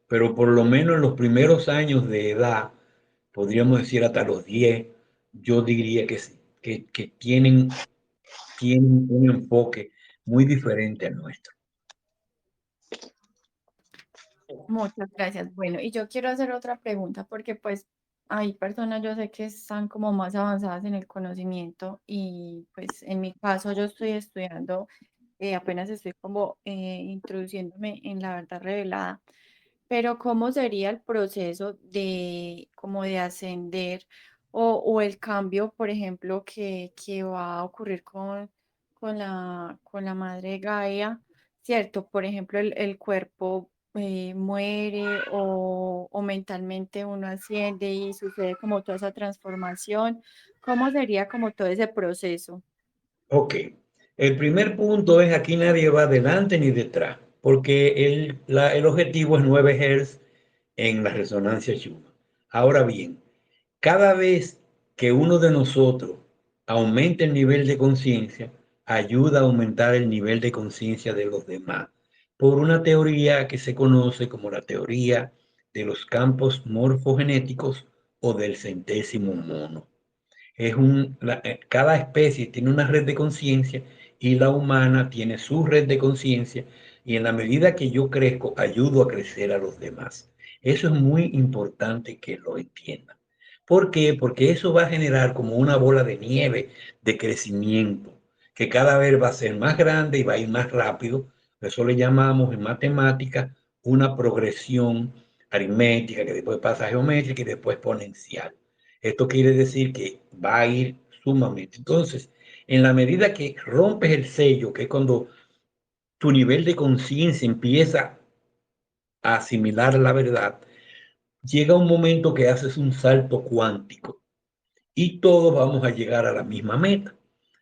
pero por lo menos en los primeros años de edad, podríamos decir hasta los 10, yo diría que sí, que tienen un enfoque muy diferente al nuestro. Muchas gracias. Bueno, y yo quiero hacer otra pregunta porque pues hay personas, yo sé que están como más avanzadas en el conocimiento y pues en mi caso yo estoy estudiando, apenas estoy como introduciéndome en la verdad revelada, pero ¿cómo sería el proceso de como de ascender o el cambio, por ejemplo, que va a ocurrir con la madre Gaia? ¿Cierto? Por ejemplo, el cuerpo muere o mentalmente uno asciende y sucede como toda esa transformación. ¿Cómo sería como todo ese proceso? Ok, el primer punto es aquí nadie va adelante ni detrás, porque el objetivo es 9 Hz en la resonancia Schumann. Ahora bien, cada vez que uno de nosotros aumenta el nivel de conciencia, ayuda a aumentar el nivel de conciencia de los demás, por una teoría que se conoce como la teoría de los campos morfogenéticos o del centésimo mono. Cada especie tiene una red de conciencia y la humana tiene su red de conciencia y en la medida que yo crezco, ayudo a crecer a los demás. Eso es muy importante que lo entiendan. ¿Por qué? Porque eso va a generar como una bola de nieve de crecimiento, que cada vez va a ser más grande y va a ir más rápido. Eso le llamamos en matemática una progresión aritmética, que después pasa a geométrica y después exponencial. Esto quiere decir que va a ir sumamente. Entonces, en la medida que rompes el sello, que es cuando tu nivel de conciencia empieza a asimilar la verdad, llega un momento que haces un salto cuántico y todos vamos a llegar a la misma meta.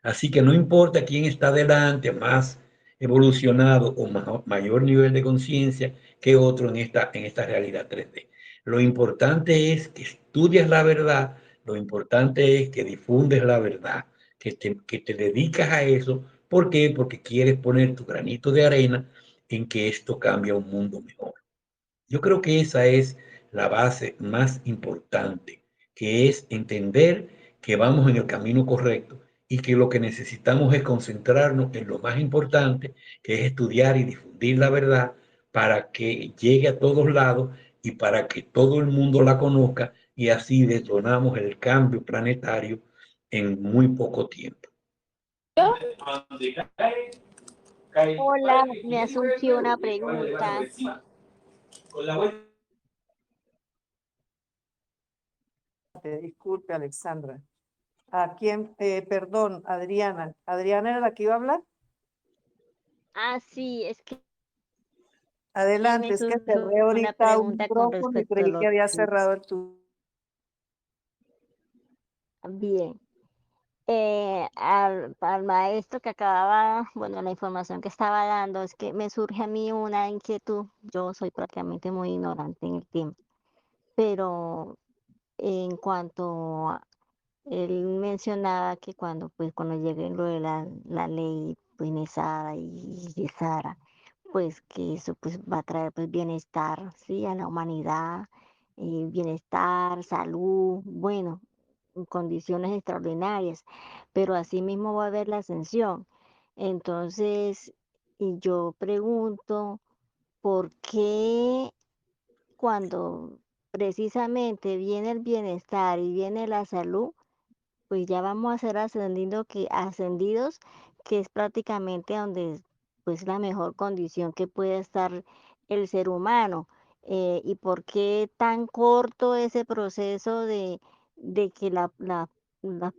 Así que no importa quién está delante, más evolucionado o mayor nivel de conciencia que otro en esta realidad 3D. Lo importante es que estudias la verdad, lo importante es que difundes la verdad, que te dedicas a eso. ¿Por qué? Porque quieres poner tu granito de arena en que esto cambie a un mundo mejor. Yo creo que esa es la base más importante, que es entender que vamos en el camino correcto y que lo que necesitamos es concentrarnos en lo más importante, que es estudiar y difundir la verdad para que llegue a todos lados y para que todo el mundo la conozca, y así detonamos el cambio planetario en muy poco tiempo. Hola, me surgió una pregunta. Disculpe, Alexandra. ¿A quién? Perdón, Adriana. ¿Adriana era la que iba a hablar? Ah, sí, es que Adelante, me es que surgió cerré una ahorita un pregunta con micrófono y respecto a creí que lo había que... cerrado el tuyo. Bien. Al maestro que acababa, bueno, la información que estaba dando, es que me surge a mí una inquietud. Yo soy prácticamente muy ignorante en el tema, pero en cuanto él mencionaba que cuando llegue lo de la ley pues Nesara y Sara, pues que eso pues va a traer pues bienestar, sí, a la humanidad, bienestar, salud, bueno, en condiciones extraordinarias, pero asimismo va a haber la ascensión. Entonces, y yo pregunto, ¿por qué cuando precisamente viene el bienestar y viene la salud, pues ya vamos a ser ascendidos, que es prácticamente donde pues la mejor condición que puede estar el ser humano? ¿Y por qué tan corto ese proceso de que las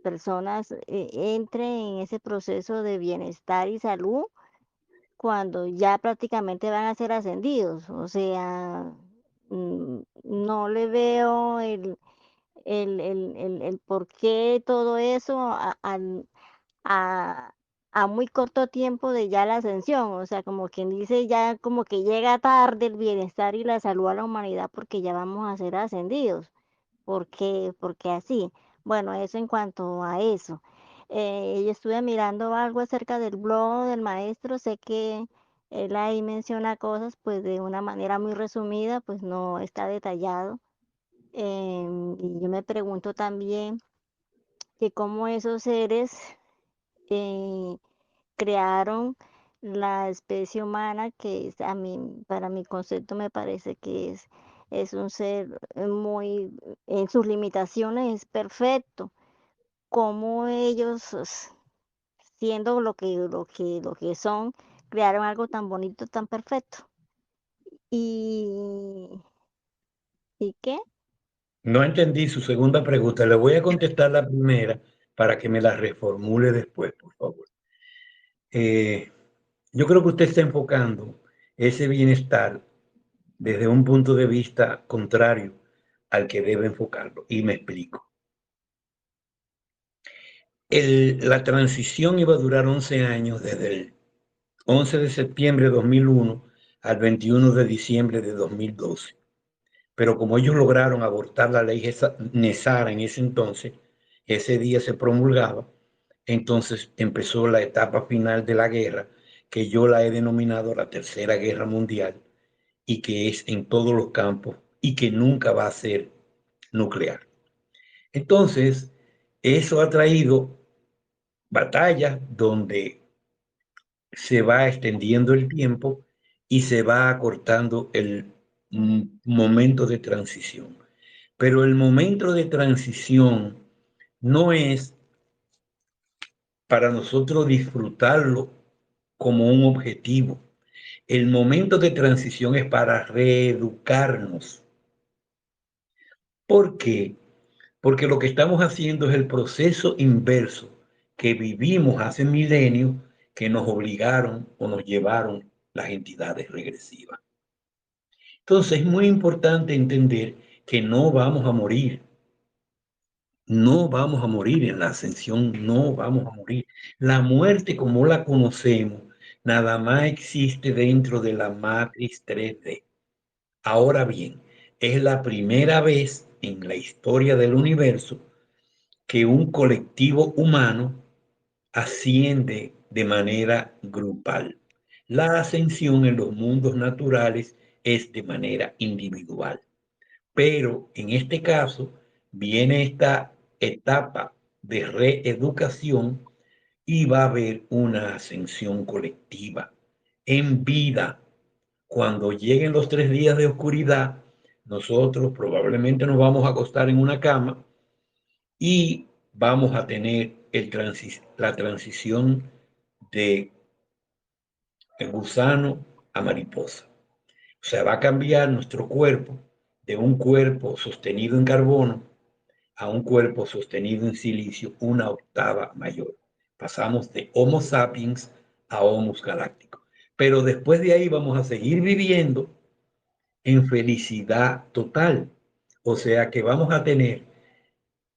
personas entren en ese proceso de bienestar y salud cuando ya prácticamente van a ser ascendidos? O sea, no le veo el por qué todo eso a, a muy corto tiempo de ya la ascensión. O sea, como quien dice, ya como que llega tarde el bienestar y la salud a la humanidad porque ya vamos a ser ascendidos. Porque así. Bueno, eso en cuanto a eso. Yo estuve mirando algo acerca del blog del maestro, sé que él ahí menciona cosas pues de una manera muy resumida, pues no está detallado. Y yo me pregunto también que cómo esos seres eh, crearon la especie humana, que es, a mí, para mi concepto me parece que es un ser muy, en sus limitaciones es perfecto. Cómo ellos, siendo lo que son, crearon algo tan bonito, tan perfecto. ¿Y, ¿y qué? No entendí su segunda pregunta. Le voy a contestar la primera para que me la reformule después, por favor. Yo creo que usted está enfocando ese bienestar desde un punto de vista contrario al que debe enfocarlo. Y me explico. La transición iba a durar 11 años, desde el 11 de septiembre de 2001 al 21 de diciembre de 2012. Pero como ellos lograron abortar la ley Nesara en ese entonces, ese día se promulgaba, entonces empezó la etapa final de la guerra, que yo la he denominado la Tercera Guerra Mundial, y que es en todos los campos y que nunca va a ser nuclear. Entonces, eso ha traído batallas donde se va extendiendo el tiempo y se va acortando el momento de transición. Pero el momento de transición no es para nosotros disfrutarlo como un objetivo. El momento de transición es para reeducarnos. ¿Por qué? Porque lo que estamos haciendo es el proceso inverso que vivimos hace milenios, que nos obligaron o nos llevaron las entidades regresivas. Entonces es muy importante entender que no vamos a morir. No vamos a morir en la ascensión, no vamos a morir. La muerte como la conocemos nada más existe dentro de la matriz 3D. Ahora bien, es la primera vez en la historia del universo que un colectivo humano asciende de manera grupal. La ascensión en los mundos naturales es de manera individual, pero en este caso viene esta etapa de reeducación y va a haber una ascensión colectiva en vida. Cuando lleguen los 3 días de oscuridad, nosotros probablemente nos vamos a acostar en una cama y vamos a tener la transición de gusano a mariposa. O sea, va a cambiar nuestro cuerpo de un cuerpo sostenido en carbono a un cuerpo sostenido en silicio una octava mayor. Pasamos de Homo sapiens a Homo galáctico. Pero después de ahí vamos a seguir viviendo en felicidad total. O sea que vamos a tener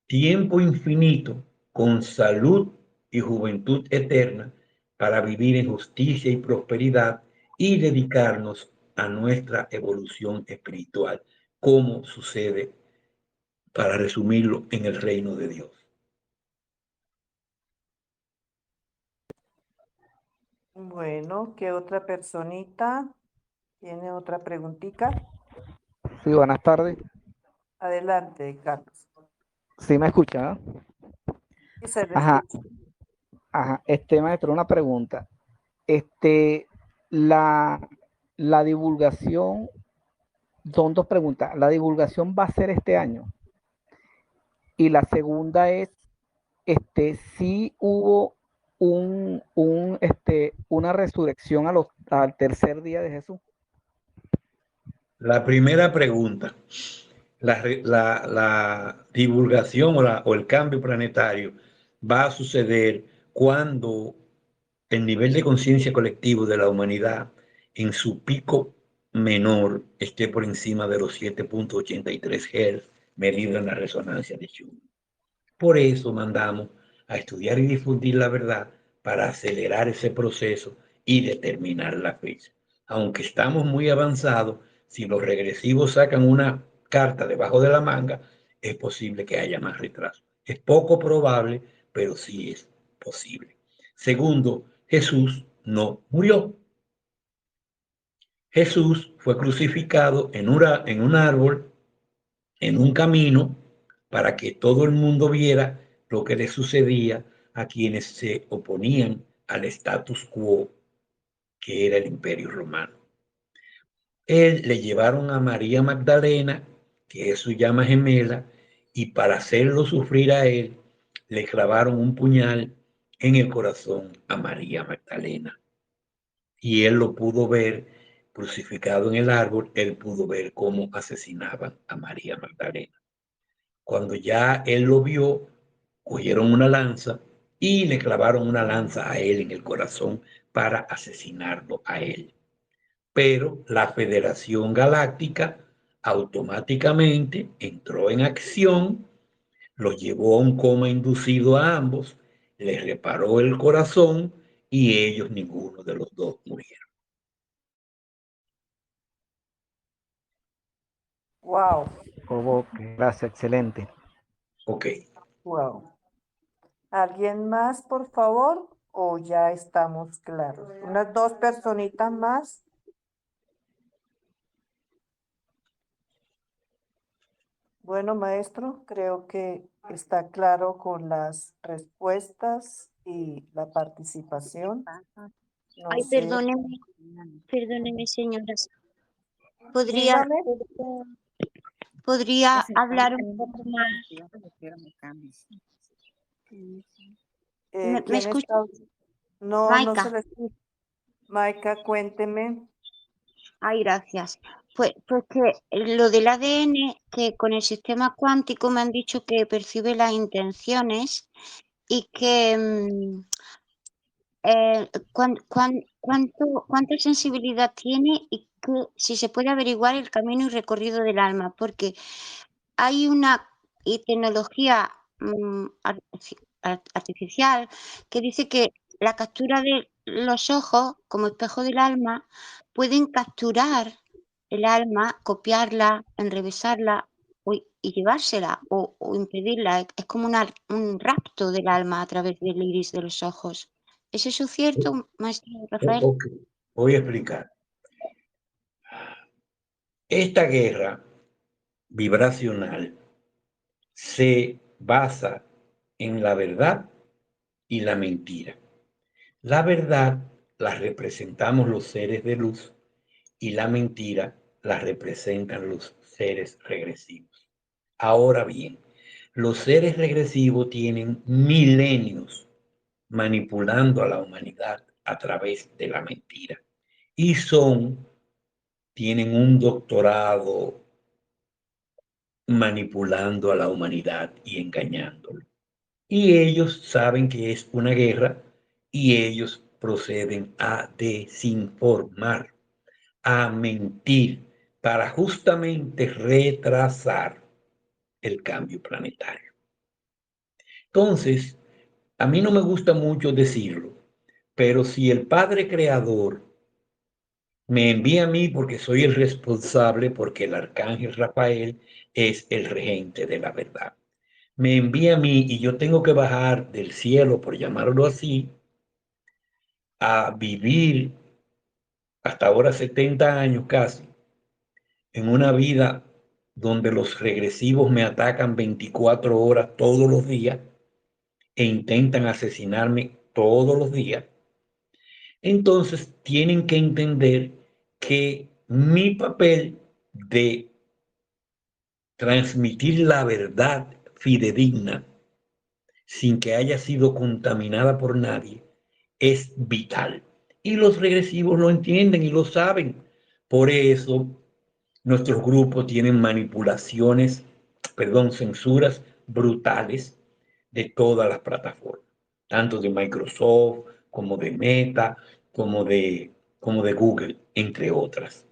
tiempo infinito con salud y juventud eterna para vivir en justicia y prosperidad y dedicarnos a nuestra evolución espiritual, como sucede, para resumirlo, en el reino de Dios. Bueno, ¿qué otra personita tiene otra preguntita? Sí, buenas tardes. Adelante, Carlos. ¿Sí me escucha? Sí, se le Ajá, escucha. ajá. Maestro, una pregunta. Este, la, la divulgación, son dos preguntas. ¿La divulgación va a ser este año? Y la segunda es, si hubo una resurrección al tercer día de Jesús. La primera pregunta, la divulgación o el cambio planetario va a suceder cuando el nivel de conciencia colectivo de la humanidad en su pico menor esté por encima de los 7.83 Hz medido en la resonancia de Schumann. Por eso mandamos a estudiar y difundir la verdad para acelerar ese proceso y determinar la fecha. Aunque estamos muy avanzados, si los regresivos sacan una carta debajo de la manga, es posible que haya más retraso. Es poco probable, pero sí es posible. Segundo, Jesús no murió. Jesús fue crucificado en un árbol, en un camino, para que todo el mundo viera lo que le sucedía a quienes se oponían al status quo que era el Imperio Romano. Él le llevaron a María Magdalena, que es su llama gemela, y para hacerlo sufrir a él, le clavaron un puñal en el corazón a María Magdalena. Y él lo pudo ver crucificado en el árbol, él pudo ver cómo asesinaban a María Magdalena. Cuando ya él lo vio, cogieron una lanza y le clavaron una lanza a él en el corazón para asesinarlo a él. Pero la Federación Galáctica automáticamente entró en acción, los llevó a un coma inducido a ambos, les reparó el corazón y ellos, ninguno de los dos, murieron. Wow, Ok, gracias, excelente. Ok. wow. ¿Alguien más, por favor? ¿O ya estamos claros? Unas 2 personitas más. Bueno, maestro, creo que está claro con las respuestas y la participación. No Ay, sé. perdóneme, señoras. ¿Podría, Dígame. podría hablar un poco más? ¿Me ¿Quién escucha? está? No, no Maika. se le escucha. Maika, cuénteme. Ay, gracias. Pues que lo del ADN, que con el sistema cuántico me han dicho que percibe las intenciones y que cuánta sensibilidad tiene y que si se puede averiguar el camino y recorrido del alma, porque hay una tecnología artificial que dice que la captura de los ojos como espejo del alma pueden capturar el alma, copiarla, enrevesarla y llevársela o impedirla. Es como un rapto del alma a través del iris de los ojos. ¿Es eso cierto, maestro Rafael? Ok, voy a explicar. Esta guerra vibracional se basa en la verdad y la mentira. La verdad la representamos los seres de luz y la mentira la representan los seres regresivos. Ahora bien, los seres regresivos tienen milenios manipulando a la humanidad a través de la mentira y tienen un doctorado manipulando a la humanidad y engañándolo. Y ellos saben que es una guerra y ellos proceden a desinformar, a mentir para justamente retrasar el cambio planetario. Entonces, a mí no me gusta mucho decirlo, pero si el Padre Creador me envía a mí porque soy el responsable, porque el Arcángel Rafael es el regente de la verdad, me envía a mí y yo tengo que bajar del cielo, por llamarlo así, a vivir hasta ahora 70 años casi, en una vida donde los regresivos me atacan 24 horas todos los días e intentan asesinarme todos los días. Entonces tienen que entender que mi papel de transmitir la verdad fidedigna sin que haya sido contaminada por nadie es vital. Y los regresivos lo entienden y lo saben. Por eso nuestros grupos tienen censuras brutales de todas las plataformas, tanto de Microsoft como de Meta, como de Google, entre otras.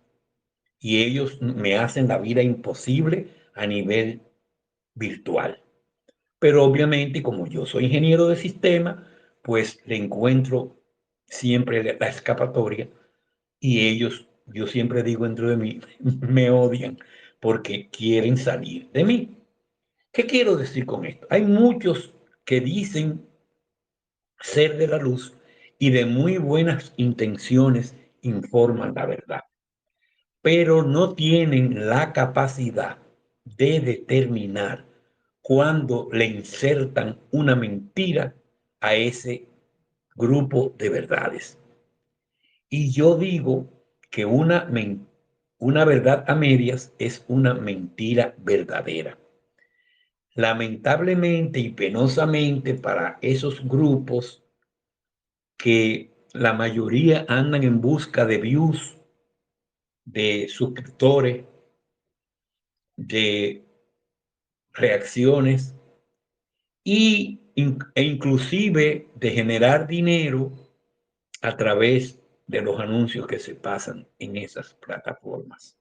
Y ellos me hacen la vida imposible a nivel virtual. Pero obviamente, como yo soy ingeniero de sistema, pues le encuentro siempre la escapatoria y ellos, yo siempre digo dentro de mí, me odian porque quieren salir de mí. ¿Qué quiero decir con esto? Hay muchos que dicen ser de la luz y de muy buenas intenciones informan la verdad, pero no tienen la capacidad de determinar cuando le insertan una mentira a ese grupo de verdades. Y yo digo que una verdad a medias es una mentira verdadera. Lamentablemente y penosamente para esos grupos que la mayoría andan en busca de views, de suscriptores, de reacciones e inclusive de generar dinero a través de los anuncios que se pasan en esas plataformas.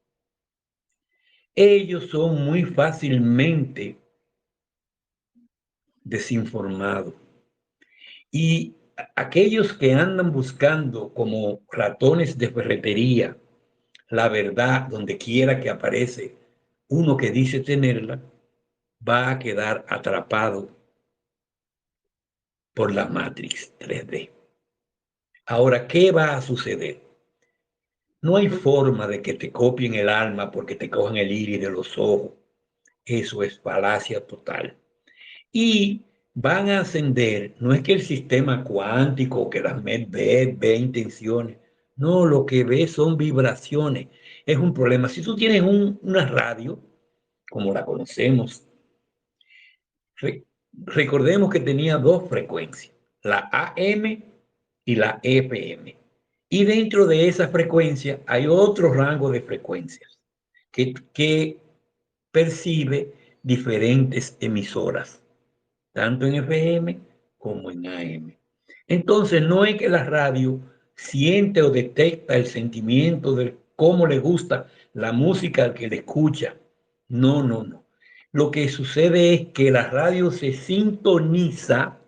Ellos son muy fácilmente desinformados y aquellos que andan buscando como ratones de ferretería la verdad donde quiera que aparece uno que dice tenerla, va a quedar atrapado por la Matrix 3D. Ahora, ¿qué va a suceder? No hay forma de que te copien el alma porque te cojan el iris de los ojos. Eso es falacia total. Y van a ascender, no es que el sistema cuántico, que las MED ve intenciones. No, lo que ve son vibraciones. Es un problema. Si tú tienes una radio, como la conocemos, recordemos que tenía dos frecuencias, la AM y la FM. Y dentro de esa frecuencia hay otro rango de frecuencias que percibe diferentes emisoras, tanto en FM como en AM. Entonces, no es que la radio siente o detecta el sentimiento de cómo le gusta la música al que le escucha. No, no, no. Lo que sucede es que la radio se sintoniza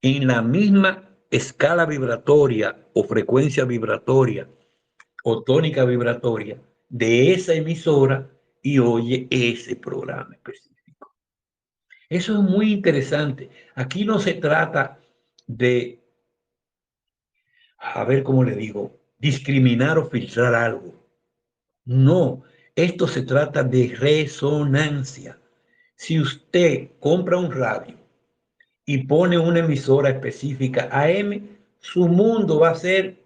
en la misma escala vibratoria o frecuencia vibratoria o tónica vibratoria de esa emisora y oye ese programa específico. Eso es muy interesante. Aquí no se trata de, a ver cómo le digo, discriminar o filtrar algo. No, esto se trata de resonancia. Si usted compra un radio y pone una emisora específica AM, su mundo va a ser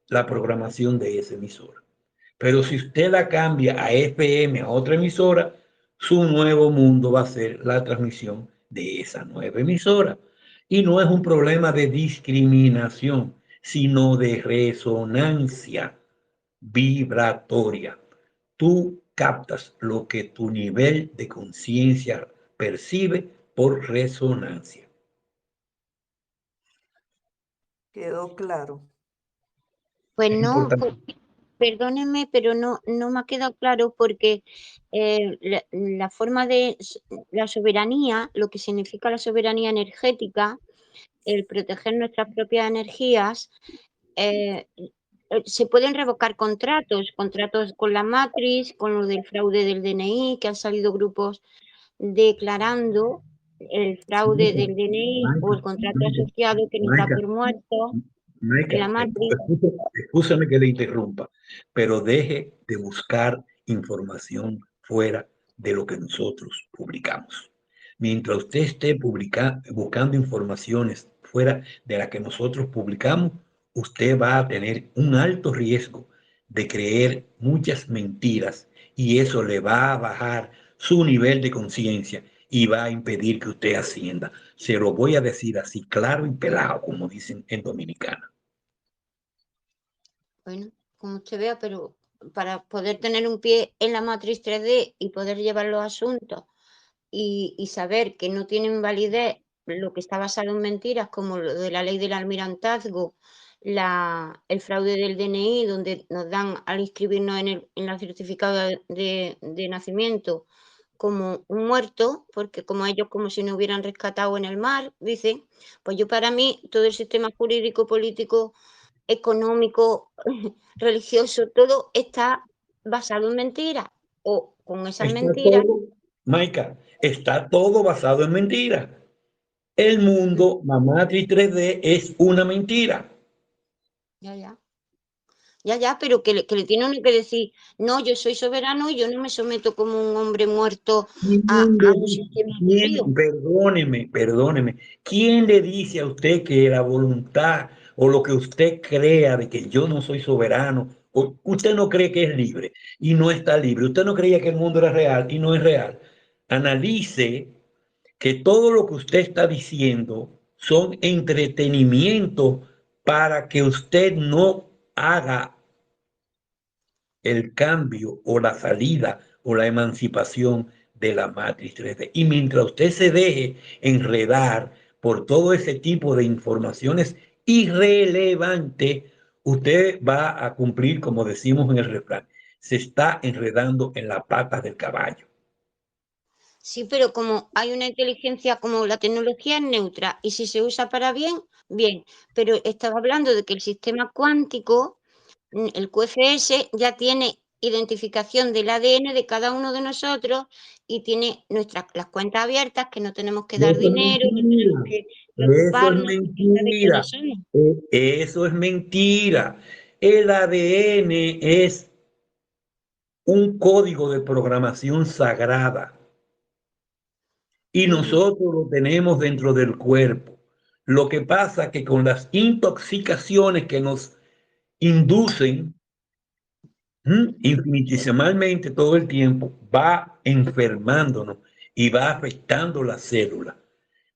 la programación de esa emisora. Pero si usted la cambia a FM, a otra emisora, su nuevo mundo va a ser la transmisión de esa nueva emisora. Y no es un problema de discriminación, sino de resonancia vibratoria. Tú captas lo que tu nivel de conciencia percibe por resonancia. Quedó claro. Pues Es no, importante. perdónenme, pero no me ha quedado claro porque la forma de la soberanía, lo que significa la soberanía energética, el proteger nuestras propias energías, se pueden revocar contratos con la Matrix, con lo del fraude del DNI, que han salido grupos declarando el fraude del DNI o el contrato asociado que nos da por muerto en la Matrix. Escúchame que le interrumpa, pero deje de buscar información fuera de lo que nosotros publicamos. Mientras usted esté buscando informaciones fuera de la que nosotros publicamos, usted va a tener un alto riesgo de creer muchas mentiras y eso le va a bajar su nivel de conciencia y va a impedir que usted ascienda. Se lo voy a decir así, claro y pelado, como dicen en Dominicana. Bueno, como usted vea, pero para poder tener un pie en la matriz 3D y poder llevar los asuntos y saber que no tienen validez lo que está basado en mentiras, como lo de la ley del almirantazgo, el fraude del DNI, donde nos dan al inscribirnos en la certificado de nacimiento como un muerto, porque como ellos como si nos hubieran rescatado en el mar, dicen, pues yo para mí todo el sistema jurídico, político, económico, religioso, todo está basado en mentiras. O con esas Está mentiras. todo, Maika, está todo basado en mentiras. El mundo, la matriz 3D es una mentira. Ya, pero que le tiene uno que decir, no, yo soy soberano y yo no me someto como un hombre muerto a un sistema aburrido. Perdóneme, ¿quién le dice a usted que la voluntad o lo que usted crea de que yo no soy soberano, o usted no cree que es libre y no está libre? Usted no creía que el mundo era real y no es real. Analice que todo lo que usted está diciendo son entretenimiento para que usted no haga el cambio o la salida o la emancipación de la matriz 3D. Y mientras usted se deje enredar por todo ese tipo de informaciones irrelevantes, usted va a cumplir, como decimos en el refrán, se está enredando en la pata del caballo. Sí, pero como hay una inteligencia, como la tecnología es neutra y si se usa para bien, bien. Pero estaba hablando de que el sistema cuántico, el QFS, ya tiene identificación del ADN de cada uno de nosotros y tiene las cuentas abiertas, que no tenemos que dar Eso es dinero, no tenemos mentira. que Eso es preocuparnos de quiénes mentira. somos. Eso es mentira. El ADN es un código de programación sagrada y nosotros lo tenemos dentro del cuerpo. Lo que pasa que con las intoxicaciones que nos inducen infinitesimalmente todo el tiempo, va enfermándonos y va afectando las células.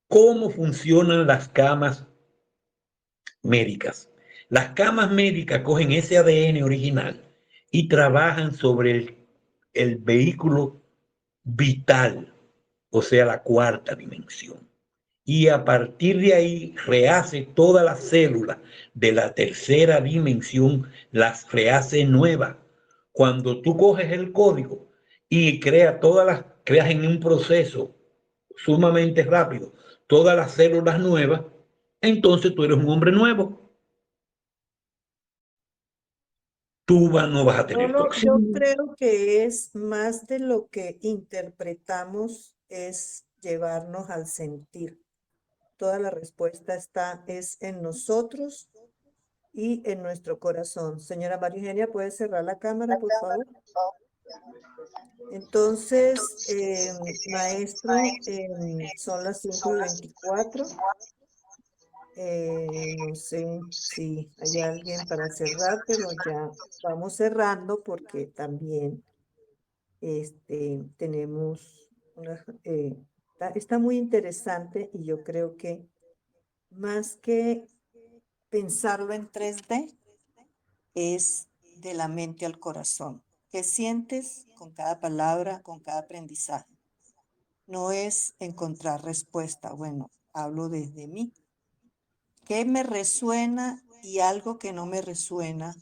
¿Cómo funcionan las camas médicas? Las camas médicas cogen ese ADN original y trabajan sobre el vehículo vital, o sea, la cuarta dimensión. Y a partir de ahí rehace todas las células de la tercera dimensión, las rehace nuevas. Cuando tú coges el código y creas en un proceso sumamente rápido todas las células nuevas, entonces tú eres un hombre nuevo. Tú no vas a tener toxinas. Yo creo que es más de lo que interpretamos, es llevarnos al sentir. Toda la respuesta es en nosotros y en nuestro corazón. Señora María Eugenia, ¿puede cerrar la cámara, por favor? Entonces, maestro, son las 5:24. No sé si hay alguien para cerrar, pero ya vamos cerrando porque también tenemos está muy interesante y yo creo que más que pensarlo en 3D, es de la mente al corazón. ¿Qué sientes con cada palabra, con cada aprendizaje? No es encontrar respuesta. Bueno, hablo desde mí. ¿Qué me resuena y algo que no me resuena?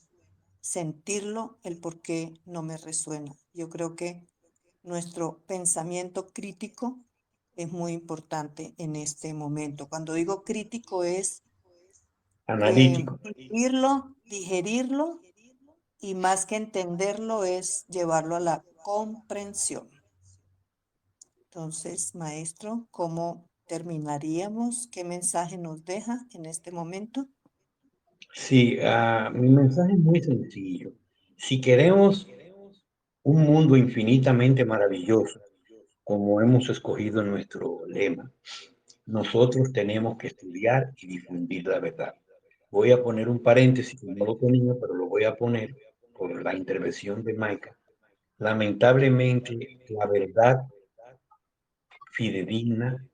Sentirlo, el por qué no me resuena. Yo creo que nuestro pensamiento crítico es muy importante en este momento. Cuando digo crítico es Analítico. digerirlo y más que entenderlo es llevarlo a la comprensión. Entonces, maestro, ¿cómo terminaríamos? ¿Qué mensaje nos deja en este momento? Sí, mi mensaje es muy sencillo. Si queremos un mundo infinitamente maravilloso, como hemos escogido en nuestro lema, nosotros tenemos que estudiar y difundir la verdad. Voy a poner un paréntesis, que no lo tenía, pero lo voy a poner por la intervención de Maika. Lamentablemente, la verdad fidedigna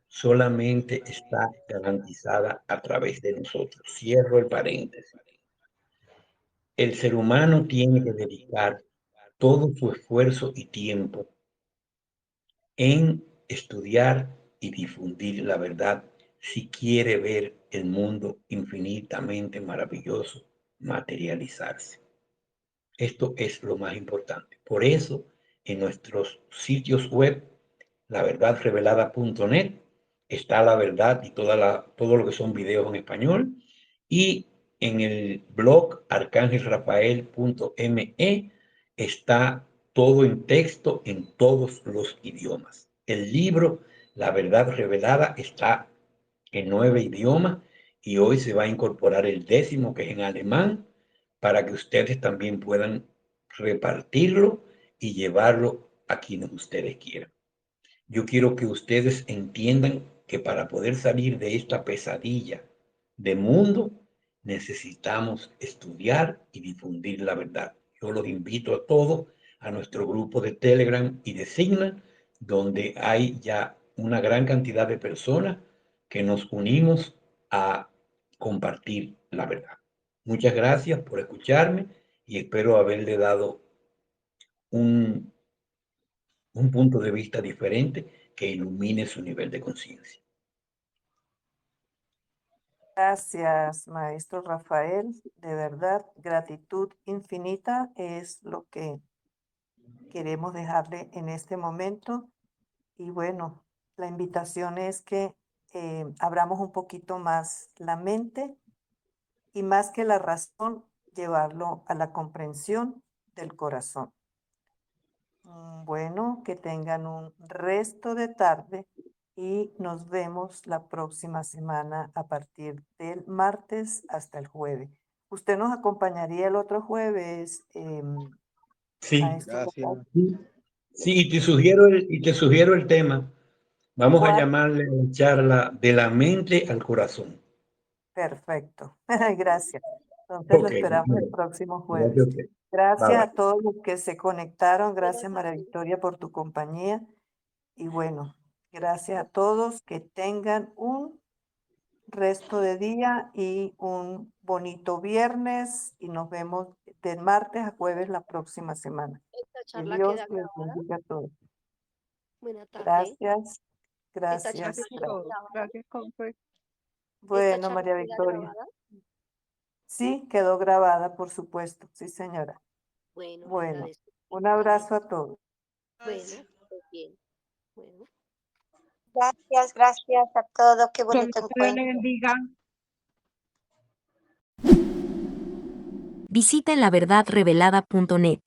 solamente está garantizada a través de nosotros. Cierro el paréntesis. El ser humano tiene que dedicar todo su esfuerzo y tiempo en estudiar y difundir la verdad si quiere ver el mundo infinitamente maravilloso materializarse. Esto es lo más importante. Por eso, en nuestros sitios web, laverdadrevelada.net, está la verdad y todo lo que son videos en español. Y en el blog arcangelrafael.me está todo en texto en todos los idiomas. El libro La Verdad Revelada está en 9 idiomas y hoy se va a incorporar el 10º, que es en alemán, para que ustedes también puedan repartirlo y llevarlo a quienes ustedes quieran. Yo quiero que ustedes entiendan que para poder salir de esta pesadilla de mundo, necesitamos estudiar y difundir la verdad. Yo los invito a todos a nuestro grupo de Telegram y de Signal, donde hay ya una gran cantidad de personas que nos unimos a compartir la verdad. Muchas gracias por escucharme y espero haberle dado un punto de vista diferente que ilumine su nivel de conciencia. Gracias, maestro Rafael. De verdad, gratitud infinita es lo que queremos dejarle en este momento. Y bueno, la invitación es que abramos un poquito más la mente y más que la razón, llevarlo a la comprensión del corazón. Bueno, que tengan un resto de tarde y nos vemos la próxima semana a partir del martes hasta el jueves. ¿Usted nos acompañaría el otro jueves, Sí, maestro Gracias. Rafael? sí, y te sugiero el tema. Vamos a ¿Cuál? llamarle a la charla de la mente al corazón. Perfecto. Gracias. Entonces lo Ok, esperamos el próximo gracias a jueves. usted. Bye, Gracias bye. a todos los que se conectaron. Gracias, María Victoria, por tu compañía. Y bueno, gracias a todos. Que tengan un resto de día y un bonito viernes. Y nos vemos de martes a jueves la próxima semana. Esta Que charla Dios queda les grabada. bendiga a todos. Buena tarde. Gracias. Esta Gracias. charla Gracias a queda todos. grabada. Gracias, Confe. Esta Bueno, charla María queda Victoria. grabada. Sí, quedó grabada, por supuesto. Sí, señora. Bueno, le Bueno, agradezco. un abrazo a todos. Bueno, pues bien. Bueno. Gracias a todos. Qué bonito Dios le encuentro. bendiga. Visiten laverdadrevelada.net.